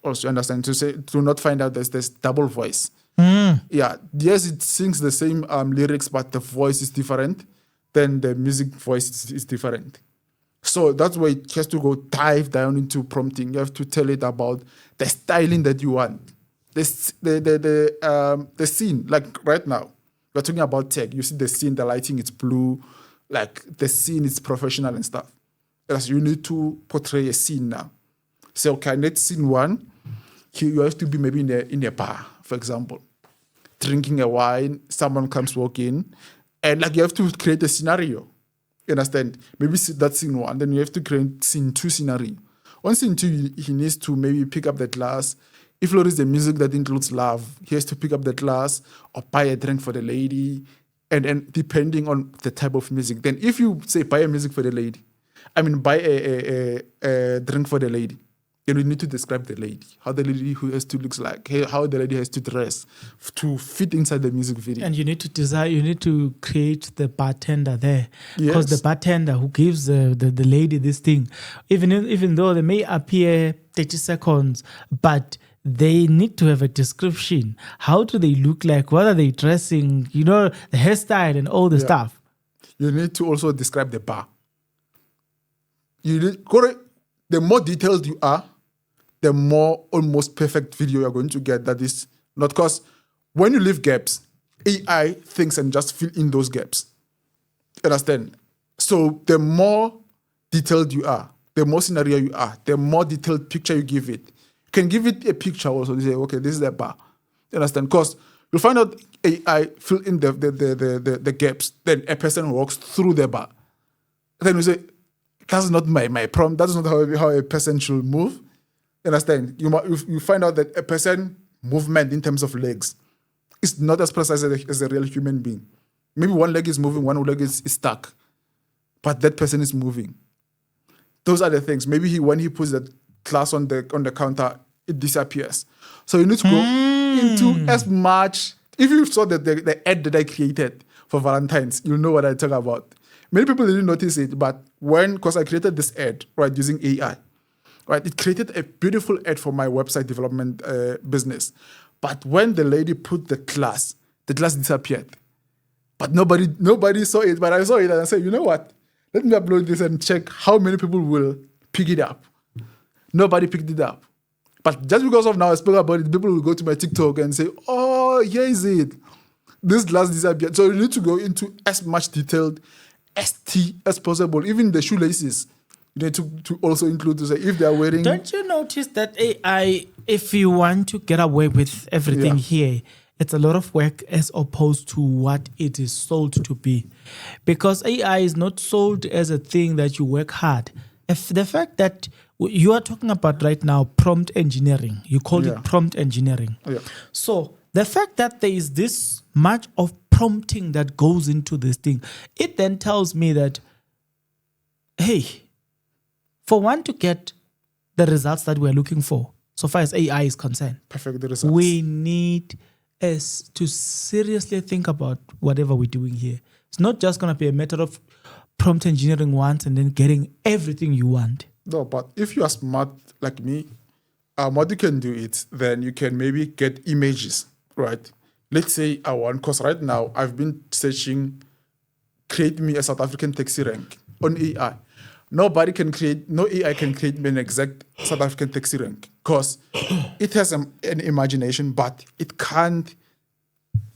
Also, understand? To say, to not find out there's this double voice. Yeah, yes, it sings the same lyrics, but the voice is different. Then the music voice is different. So that's why it has to go dive down into prompting. You have to tell it about the styling that you want. The scene, like right now, we're talking about tech. You see the scene, the lighting, it's blue. Like the scene is professional and stuff. As you need to portray a scene now. So, okay, next scene one, you have to be maybe in a bar, for example, drinking a wine, someone comes walking, and like you have to create a scenario. You understand? Maybe that's scene one, then you have to create scene two scenario. On scene two, he needs to maybe pick up the glass. If there is the music that includes love, he has to pick up the glass or buy a drink for the lady, and depending on the type of music. Then if you say buy a music for the lady, buy a drink for the lady, you need to describe the lady, how the lady who has to looks like, how the lady has to dress to fit inside the music video. And you need to design, you need to create the bartender there. Because Yes. the bartender who gives the lady this thing, even though they may appear 30 seconds, but they need to have a description. How do they look like? What are they dressing? The hairstyle and all the stuff. You need to also describe the bar. The more detailed you are, the more almost perfect video you're going to get. That is not, because when you leave gaps, AI thinks and just fill in those gaps. Understand? So the more detailed you are, the more scenario you are, the more detailed picture you give it. You can give it a picture also. You say, okay, this is a bar. You understand? Because you'll find out AI fill in the gaps. Then a person walks through the bar. Then you say, that's not my prompt. That's not how a person should move. You understand? You find out that a person movement in terms of legs is not as precise as a real human being. Maybe one leg is moving, one leg is stuck, but that person is moving. Those are the things. Maybe when he puts the glass on the counter, it disappears. So you need to go into as much. If you saw the ad that I created for Valentine's, you'll know what I talk about. Many people didn't notice it, but because I created this ad, right, using AI, right, it created a beautiful ad for my website development business. But when the lady put the glass disappeared. But nobody saw it, but I saw it and I said, you know what? Let me upload this and check how many people will pick it up. Nobody picked it up. But just because of now I spoke about it, people will go to my TikTok and say, oh, here is it. This glass disappeared. So you need to go into as much detailed as possible. Even the shoelaces, you need to also include to say if they are wearing. Don't you notice that AI, if you want to get away with everything here, it's a lot of work as opposed to what it is sold to be. Because AI is not sold as a thing that you work hard. If the fact that you are talking about right now, prompt engineering, you call it prompt engineering. Yeah. So the fact that there is this much of prompting that goes into this thing, it then tells me that, hey, for one to get the results that we're looking for, so far as AI is concerned, perfect results. we need us to seriously think about whatever we're doing here. It's not just going to be a matter of prompt engineering once and then getting everything you want. No, but if you are smart like me, what you can do is then you can maybe get images, right? Let's say I want, because right now I've been searching, create me a South African taxi rank on AI. No AI can create me an exact South African taxi rank because it has an imagination, but it can't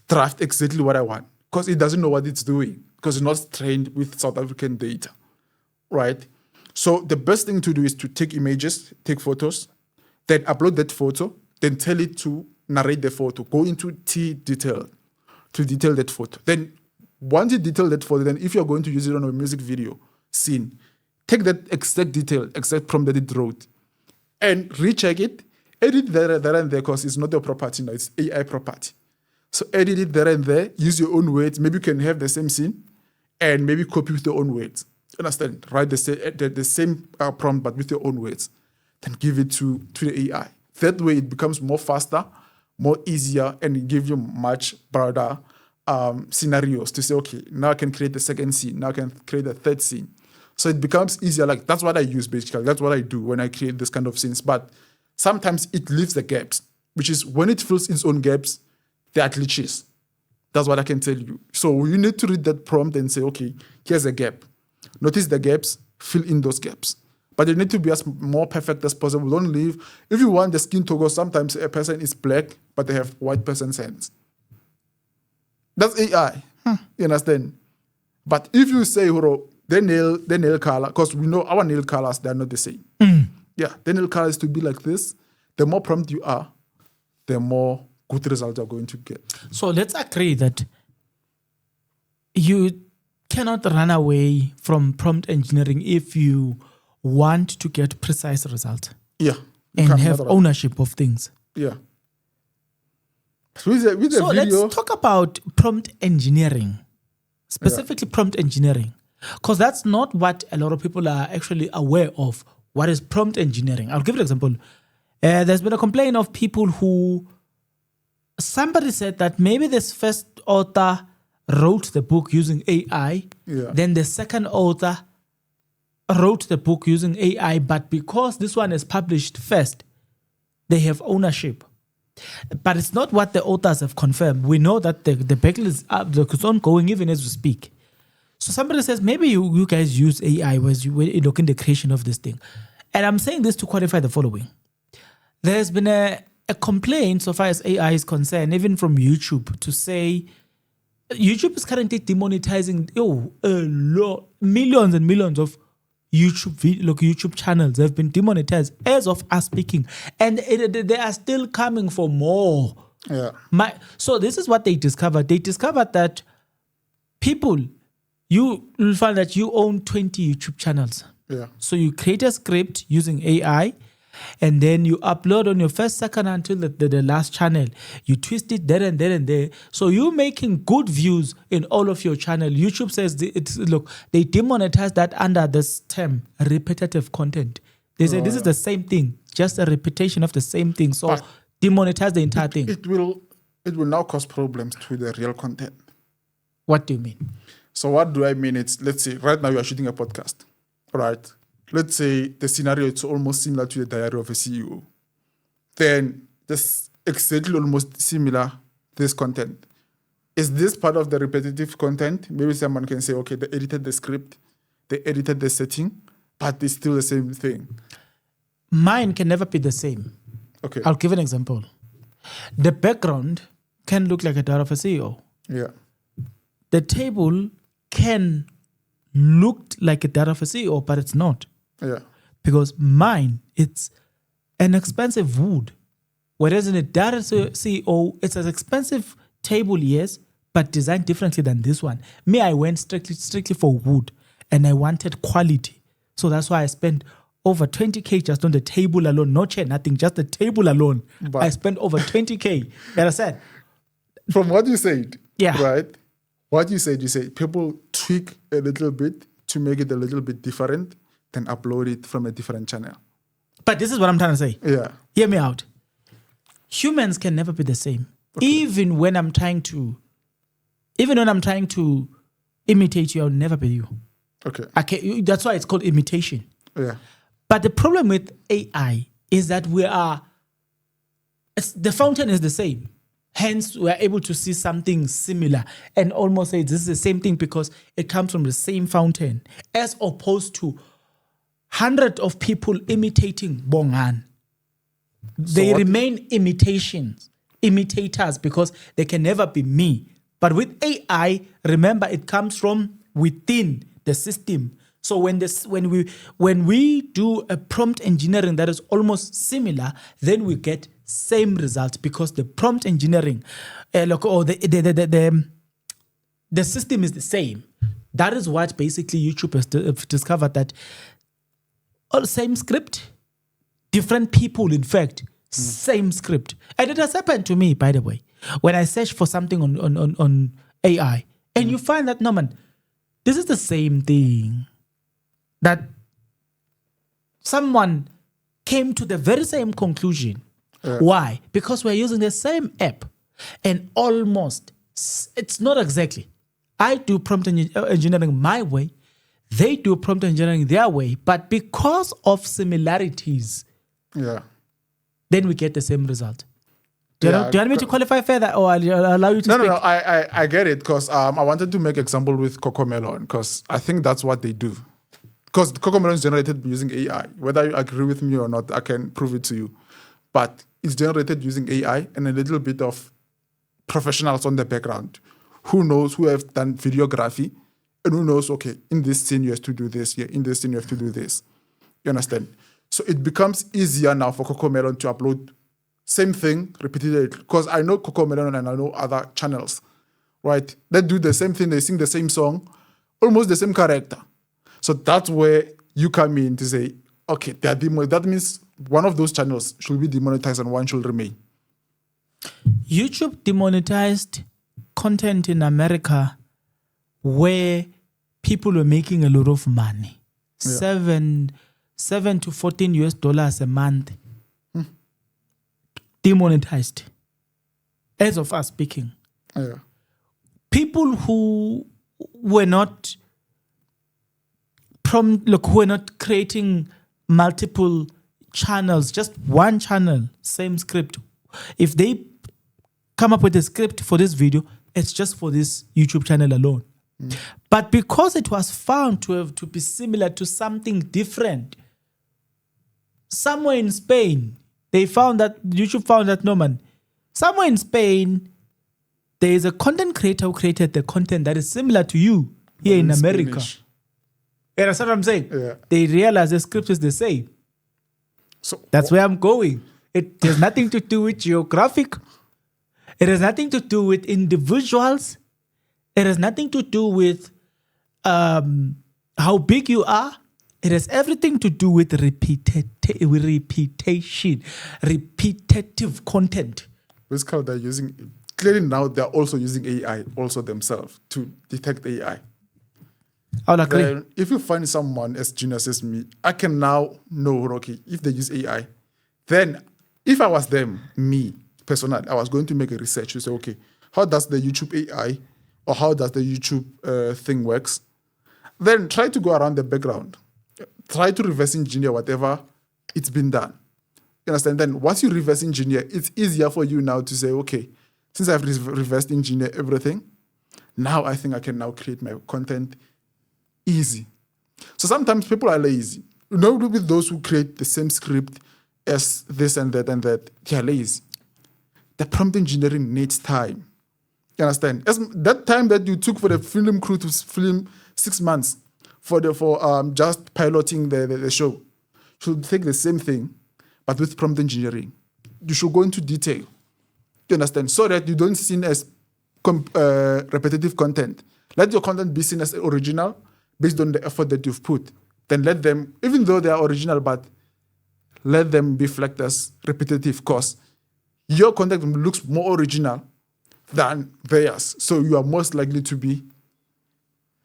draft exactly what I want because it doesn't know what it's doing because it's not trained with South African data, right? So the best thing to do is to take images, take photos, then upload that photo, then tell it to narrate the photo, go into detail to detail that photo. Then once you detail that photo, then if you're going to use it on a music video scene, take that exact detail, exact prompt that it wrote, and recheck it, edit there and there because it's not your property now, it's AI property. So edit it there and there, use your own words. Maybe you can have the same scene and maybe copy with your own words. Understand? Write the same prompt but with your own words. Then give it to the AI. That way it becomes more faster, more easier, and it gives you much broader scenarios to say, okay, now I can create the second scene, now I can create a third scene. So it becomes easier. Like that's what I use basically. That's what I do when I create this kind of scenes. But sometimes it leaves the gaps, which is when it fills its own gaps, there are glitches. That's what I can tell you. So you need to read that prompt and say, okay, here's a gap. Notice the gaps, fill in those gaps. But you need to be as more perfect as possible. Don't leave. If you want the skin to go, sometimes a person is black, but they have white person's hands. That's AI. You understand? But if you say, their nail color, because we know our nail colors, they're not the same. Yeah, their nail color is to be like this. The more prompt you are, the more good results you're going to get. So let's agree that you cannot run away from prompt engineering if you want to get precise results Yeah. and have ownership of things. Yeah. With the So video, let's talk about prompt engineering, specifically prompt engineering, because that's not what a lot of people are actually aware of. What is prompt engineering? I'll give you an example. There's been a complaint of people who, somebody said that maybe this first author wrote the book using AI, then the second author wrote the book using AI, but because this one is published first, they have ownership. But it's not what the authors have confirmed. We know that the battle is up, it's ongoing even as we speak. So somebody says, maybe you guys use AI when you look in the creation of this thing. And I'm saying this to qualify the following. There's been a complaint so far as AI is concerned, even from YouTube, to say YouTube is currently demonetizing millions and millions of YouTube channels have been demonetized as of us speaking, and they are still coming for more. Yeah. So this is what they discovered. They discovered that people, you will find that you own 20 YouTube channels. Yeah. So you create a script using AI, and then you upload on your first, second, until the last channel. You twist it there and there and there. So you're making good views in all of your channel. YouTube says, they demonetize that under this term, repetitive content. They say this is the same thing, just a repetition of the same thing. So but demonetize the entire thing. It will now cause problems to the real content. What do you mean? So what do I mean? It's, let's say right now you are shooting a podcast, right? Let's say the scenario is almost similar to the diary of a CEO. Then this exactly almost similar, this content. Is this part of the repetitive content? Maybe someone can say, okay, they edited the script, they edited the setting, but it's still the same thing. Mine can never be the same. Okay. I'll give an example. The background can look like a diary of a CEO. Yeah. The table can look like a diary of a CEO, but it's not. Yeah. Because mine, it's an expensive wood. Whereas in a data CEO, it's an expensive table, yes, but designed differently than this one. Me, I went strictly for wood, and I wanted quality. So that's why I spent over 20K just on the table alone. No chair, nothing, just the table alone. But I spent over 20K. You understand? From what you said, yeah, right? What you said people tweak a little bit to make it a little bit different, then upload it from a different channel. But this is what I'm trying to say. Yeah. Hear me out. Humans can never be the same. Okay. Even when I'm trying to imitate you, I'll never be you. Okay. That's why it's called imitation. Yeah. But the problem with AI is that the fountain is the same. Hence, we are able to see something similar and almost say this is the same thing because it comes from the same fountain, as opposed to hundreds of people imitating Bongan. They remain imitators because they can never be me. But with AI, remember, it comes from within the system. So when we do a prompt engineering that is almost similar, then we get same results because the prompt engineering, the system is the same. That is what basically YouTube has discovered, that all same script, different people, in fact, same script. And it has happened to me, by the way, when I search for something on AI, and you find that, no man, this is the same thing. That someone came to the very same conclusion. Why? Because we're using the same app, and almost, it's not exactly. I do prompt engineering my way, they do prompt engineering their way, but because of similarities, then we get the same result. Do you want me to qualify further, or I'll allow you to speak? No, I get it, because I wanted to make example with Cocomelon, because I think that's what they do. Because Cocomelon is generated using AI. Whether you agree with me or not, I can prove it to you. But it's generated using AI and a little bit of professionals on the background who have done videography and who knows, okay, in this scene you have to do this, in this scene you have to do this. You understand? So it becomes easier now for CocoMelon to upload same thing repeatedly, because I know CocoMelon and I know other channels, right? They do the same thing, they sing the same song, almost the same character. So that's where you come in to say, okay, that means one of those channels should be demonetized and one should remain. YouTube demonetized content in America where people were making a lot of money. $7 to $14 a month. Demonetized. As of us speaking. Yeah. People who were not who were not creating multiple channels, just one channel, same script. If they come up with a script for this video, it's just for this YouTube channel alone. But because it was found to be similar to something different, somewhere in Spain, YouTube found that, no man, somewhere in Spain, there is a content creator who created the content that is similar to you here in America. Spanish. You understand what I'm saying? Yeah. They realize the script is the same. So That's where I'm going. It has nothing to do with geographic. It has nothing to do with individuals. It has nothing to do with how big you are. It has everything to do with repetition, repetitive content. basically they're using, clearly now they're also using AI also themselves to detect AI. I'll agree. Then if you find someone as genius as me, I can now know, okay, if they use AI, then if I was them, me, personally, I was going to make a research to say, okay, how does the YouTube AI or how does the YouTube thing works? Then try to go around the background. Try to reverse engineer whatever it's been done. You understand? Then once you reverse engineer, it's easier for you now to say, okay, since I've reversed engineer everything, now I think I can now create my content easy. So sometimes people are lazy. You know, with those who create the same script as this and that, they are lazy. The prompt engineering needs time. You understand? As that time that you took for the film crew to film 6 months for just piloting the show should take the same thing, but with prompt engineering. You should go into detail. You understand? So that you don't see as repetitive content. Let your content be seen as original based on the effort that you've put. Then let them, even though they are original, but let them be flagged as repetitive, because your content looks more original than theirs. So you are most likely to be.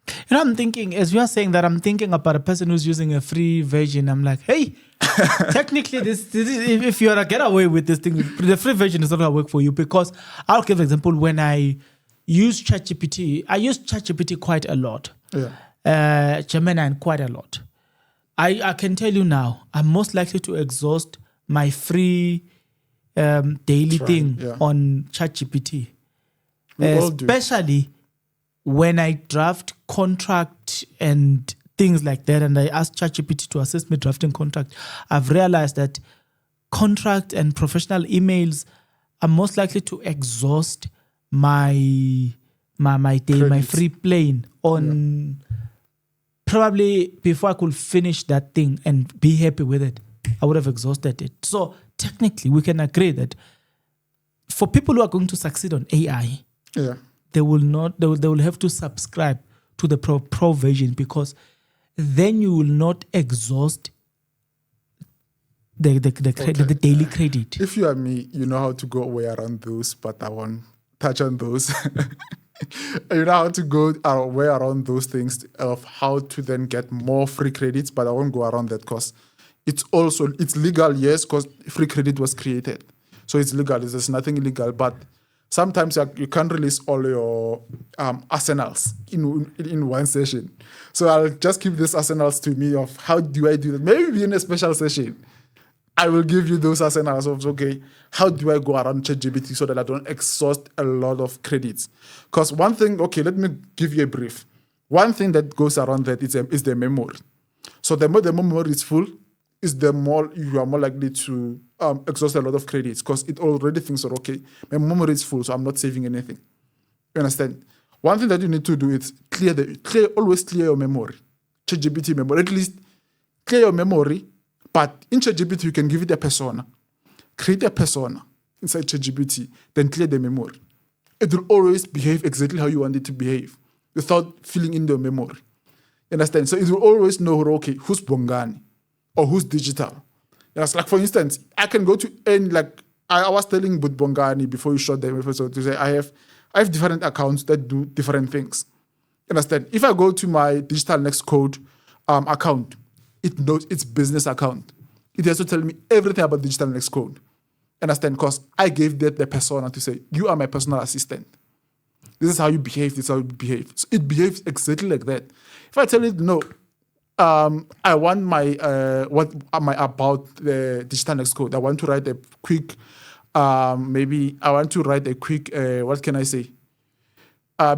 You know, I'm thinking, as you are saying that, I'm thinking about a person who's using a free version. I'm like, hey, technically, this is, if you are to get away with this thing, the free version is not going to work for you, because I'll give an example. When I use ChatGPT, I use ChatGPT quite a lot. Gemini quite a lot. I can tell you now, I'm most likely to exhaust my free daily thing on ChatGPT. Especially when I draft contract and things like that, and I ask ChatGPT to assist me drafting contract, I've realized that contract and professional emails are most likely to exhaust my day, my free plane on probably before I could finish that thing and be happy with it, I would have exhausted it. So technically, we can agree that for people who are going to succeed on AI, they will have to subscribe to the pro version, because then you will not exhaust the daily credit. If you are me, you know how to go way around those, but I won't touch on those. You know how to go our way around those things of how to then get more free credits, but I won't go around that, because it's legal, yes, because free credit was created. So it's legal, there's nothing illegal, but sometimes you can't release all your arsenals in one session. So I'll just keep these arsenals to me of how do I do that. Maybe in a special session, I will give you those arsenals of, okay, how do I go around ChatGPT so that I don't exhaust a lot of credits? Because one thing, okay, let me give you a brief. One thing that goes around that is the memory. So the more the memory is full, is the more you are more likely to exhaust a lot of credits, because it already thinks that, okay, my memory is full, so I'm not saving anything. You understand? One thing that you need to do is always clear your memory. ChatGPT memory, at least clear your memory. But in ChatGPT, you can give it a persona. Create a persona inside ChatGPT, then clear the memory. It will always behave exactly how you want it to behave without filling in the memory. You understand? So it will always know, okay, who's Bongani or who's digital. Yes, like for instance, I can go to any, like I was telling But Bongani before you shot the episode to say I have different accounts that do different things. You understand? If I go to my Digital Next Code account, it knows its business account. It has to tell me everything about Digital Next Code. Understand? Because I gave that the persona to say, you are my personal assistant. This is how you behave. This is how you behave. So it behaves exactly like that. If I tell it, no, I want my about the Digital Next Code. I want to write a quick, what can I say?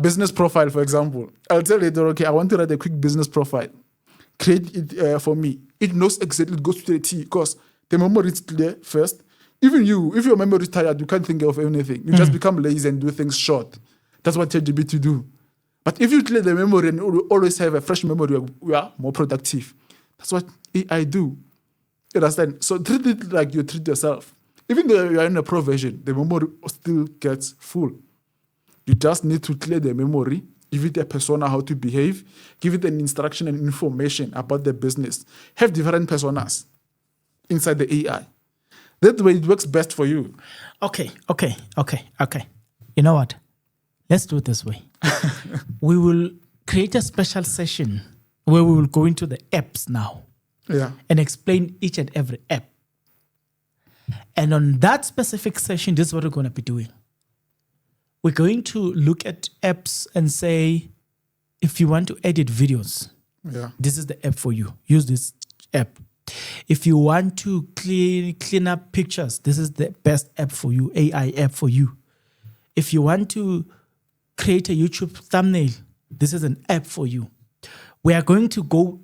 Business profile, for example. I'll tell it, okay, I want to write a quick business profile. Create it for me. It knows exactly, it goes to the T because the memory is clear first. Even you, if your memory is tired, you can't think of anything. You just become lazy and do things short. That's what ChatGPT do. But if you clear the memory and always have a fresh memory, we are more productive. That's what AI do. You understand? So treat it like you treat yourself. Even though you are in a pro version, the memory still gets full. You just need to clear the memory, give it a persona how to behave, give it an instruction and information about the business. Have different personas inside the AI. That way it works best for you. Okay. You know what? Let's do it this way. We will create a special session where we will go into the apps now and explain each and every app. And on that specific session, this is what we're going to be doing. We're going to look at apps and say, if you want to edit videos, this is the app for you. Use this app. If you want to clean up pictures, this is the best app for you, AI app for you. If you want to create a YouTube thumbnail, this is an app for you. We are going to go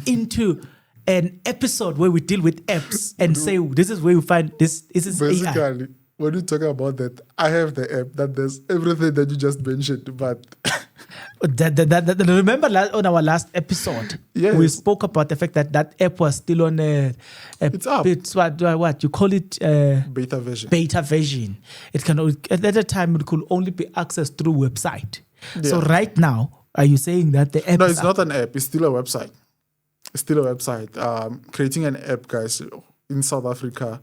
into an episode where we deal with apps and say, this is where we find this is Basically, AI. when you talk about that, I have the app that does everything that you just mentioned, but Remember on our last episode, we spoke about the fact that app was still on it's up. It's what you call it? Beta version. Beta version. It can at that time it could only be accessed through website. So right now, are you saying that the app? No, it's not an app. It's still a website. It's still a website. Creating an app, guys, in South Africa.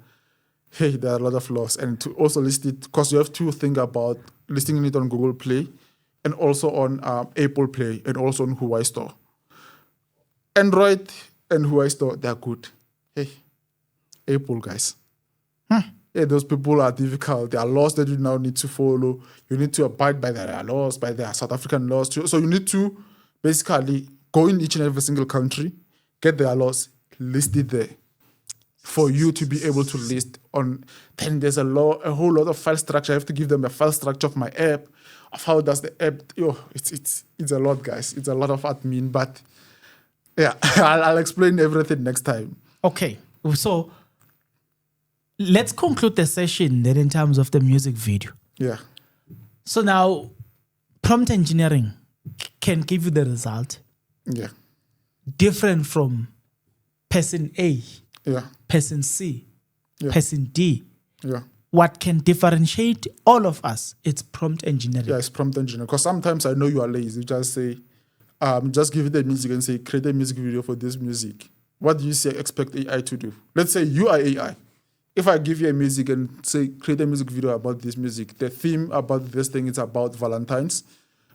Hey, there are a lot of laws, and to also list it because you have to think about listing it on Google Play. And also on Apple Play and also on Huawei Store. Android and Huawei Store, they're good. Hey, Apple guys. Yeah, those people are difficult. There are laws that you now need to follow. You need to abide by their laws, by their South African laws. So you need to basically go in each and every single country, get their laws, list it there for you to be able to list on. Then there's a whole lot of file structure. I have to give them a file structure of my app. Of how does the app? It's a lot, guys. It's a lot of admin, but yeah, I'll explain everything next time. Okay, so let's conclude the session then in terms of the music video. Yeah. So now, prompt engineering can give you the result. Yeah. Different from person A. Yeah. Person C. Yeah. Person D. Yeah. What can differentiate all of us? It's prompt engineering. Yeah, it's prompt engineering. Because sometimes I know you are lazy. You just say, just give it the music and say, create a music video for this music. What do you say expect AI to do? Let's say you are AI. If I give you a music and say, create a music video about this music, the theme about this thing is about Valentine's.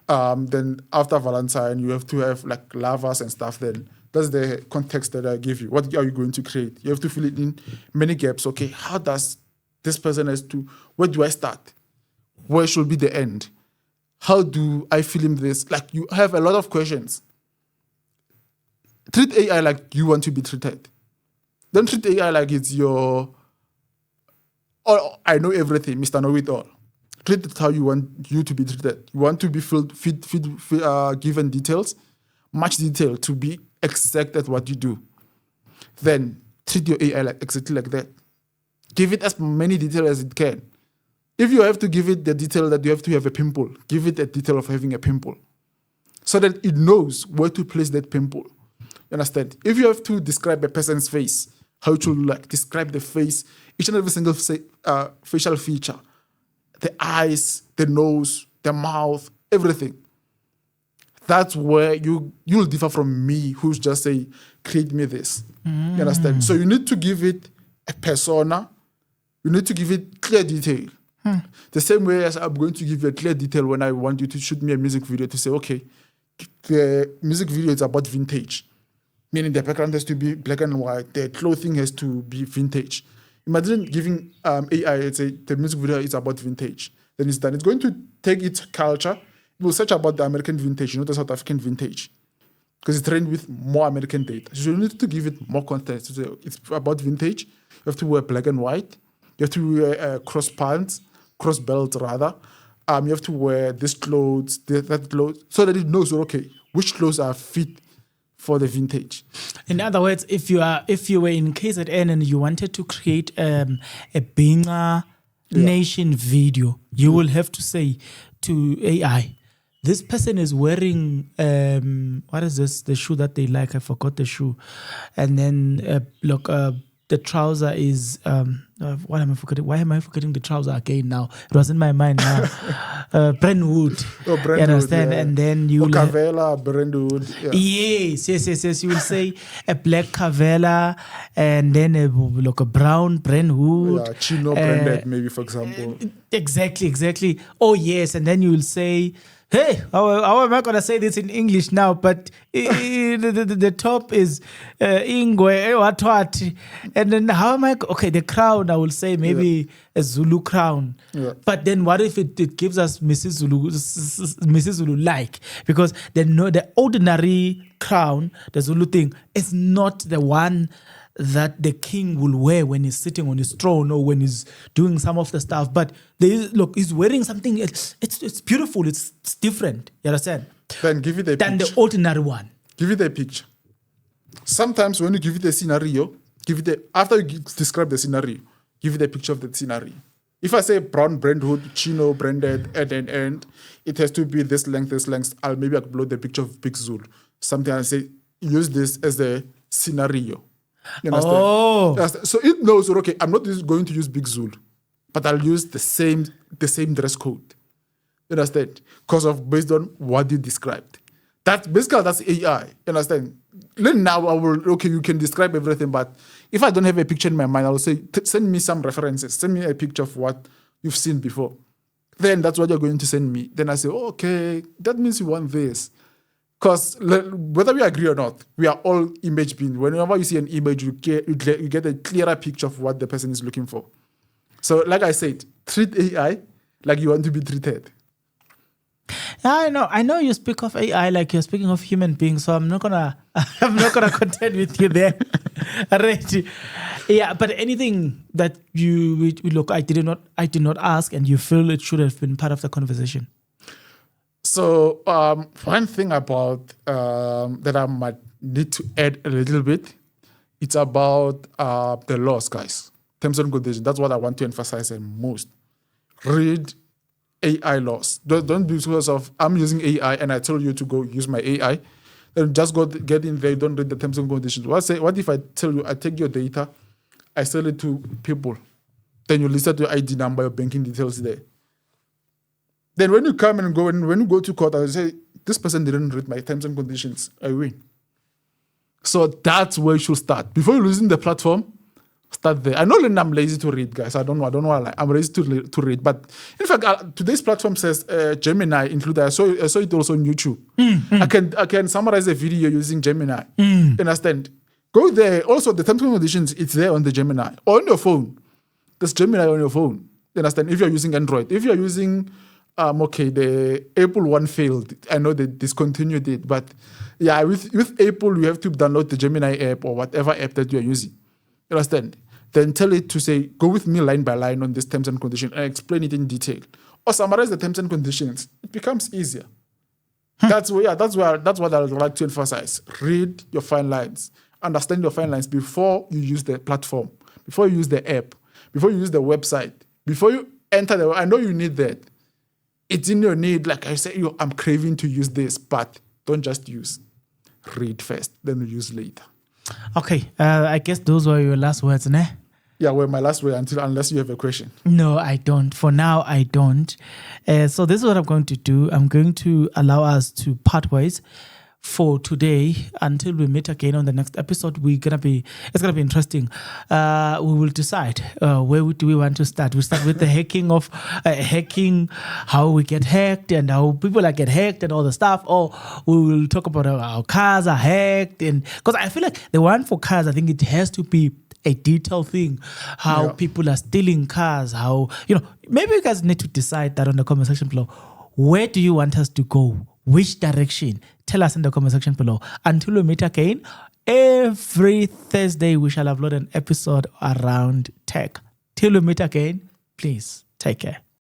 Then after Valentine, you have to have like lovers and stuff. Then that's the context that I give you. What are you going to create? You have to fill it in many gaps. Okay, how does this person has to, where do I start? Where should be the end? How do I film this? Like you have a lot of questions. Treat AI like you want to be treated. Don't treat AI like it's your, oh, I know everything, Mr. Know-it-all. Treat it how you want you to be treated. You want to be given details, much detail to be exact at what you do. Then treat your AI like exactly like that. Give it as many details as it can. If you have to give it the detail that you have to have a pimple, give it a detail of having a pimple so that it knows where to place that pimple. You understand? If you have to describe a person's face, how it should look like, describe the face, each and every single facial feature, the eyes, the nose, the mouth, everything. That's where you'll differ from me, who's just say, create me this. You understand? So you need to give it a persona. You need to give it clear detail. The same way as I'm going to give you a clear detail when I want you to shoot me a music video to say, okay, the music video is about vintage. Meaning the background has to be black and white, the clothing has to be vintage. Imagine giving AI, let's say the music video is about vintage. Then it's done. It's going to take its culture. It will search about the American vintage, not the South African vintage. Because it's trained with more American data. So you need to give it more context. So it's about vintage. You have to wear black and white. You have to wear cross pants, cross belts rather. You have to wear this clothes, that clothes, so that it knows, okay, which clothes are fit for the vintage. In other words, if you were in KZN and you wanted to create a Binga Nation video, you will have to say to AI, this person is wearing what is this? The shoe that they like. I forgot the shoe. And then look, the trouser is what am I forgetting? Why am I forgetting the trouser again now? It was in my mind now. Brentwood. Oh, Brentwood. You understand? Yeah. And then you will Cavella, Brentwood. Yeah. Yes. You will say a black Cavella and then a brown Brentwood. Yeah, Chino branded, maybe, for example. Exactly. Oh, yes. And then you will say, hey, how am I going to say this in English now? But the top is Ingwe, what? And then how am I? Okay, the crown, I will say maybe a Zulu crown. Yeah. But then what if it gives us Mrs. Zulu like? Because the ordinary crown, the Zulu thing, is not the one that the king will wear when he's sitting on his throne or when he's doing some of the stuff. But he's wearing something. It's beautiful. It's different. You understand? Then give it a than picture. The ordinary one. Give it a picture. Sometimes when you give it a scenario, after you describe the scenario, give it a picture of the scenario. If I say brown Brentwood, Chino branded, and it has to be this length, I'll maybe upload the picture of Big Zulu. Something I say, use this as a scenario. You understand? Oh. So it knows, okay, I'm not going to use Big Zulu, but I'll use the same dress code. You understand? Based on what you described. That's AI. You understand? Then now you can describe everything, but if I don't have a picture in my mind, I will say, send me some references. Send me a picture of what you've seen before. Then that's what you're going to send me. Then I say, okay, that means you want this. Because whether we agree or not, we are all image beings. Whenever you see an image, you get a clearer picture of what the person is looking for. So, like I said, treat AI like you want to be treated. I know you speak of AI like you're speaking of human beings, so I'm not gonna contend with you there. Right. Yeah, but anything that you look, I did not ask, and you feel it should have been part of the conversation. So one thing about that I might need to add a little bit, it's about the laws, guys. Terms and conditions. That's what I want to emphasize the most. Read AI laws. Don't be because of I'm using AI and I tell you to go use my AI. Then just get in there. Don't read the terms and conditions. What if I tell you I take your data, I sell it to people, then you list out your ID number, your banking details there. Then when you come and go, and when you go to court, I say, this person didn't read my terms and conditions, I win. So that's where you should start. Before you're using the platform, start there. I know that I'm lazy to read, guys. I don't want to lie. I'm lazy to read. But in fact, today's platform says Gemini included. I saw it also on YouTube. I can summarize a video using Gemini. Understand? Go there. Also, the terms and conditions, it's there on the Gemini. Or on your phone. There's Gemini on your phone. Understand? If you're using Android. If you're using... the Apple one failed. I know they discontinued it, but yeah, with Apple, you have to download the Gemini app or whatever app that you're using. You understand? Then tell it to say, go with me line by line on this terms and conditions and explain it in detail. Or summarize the terms and conditions. It becomes easier. That's what I would like to emphasize. Read your fine lines. Understand your fine lines before you use the platform, before you use the app, before you use the website, before you enter the. I know you need that. It's in your need. Like I say, I'm craving to use this, but don't just use. Read first, then use later. Okay, I guess those were your last words, ne? Yeah, well, my last word unless you have a question. No, I don't. For now, I don't. So this is what I'm going to do. I'm going to allow us to part ways for today until we meet again on the next episode. It's gonna be interesting. We will decide where do we want to start. We start with the hacking, how we get hacked and how people get hacked and all the stuff, or we will talk about how cars are hacked. And because I feel like the one for cars, I think it has to be a detailed thing, how people are stealing cars, how, maybe you guys need to decide that on the comment section below. Where do you want us to go? Which direction? Tell us in the comment section below. Until we meet again, every Thursday we shall upload an episode around tech. Till we meet again, please take care.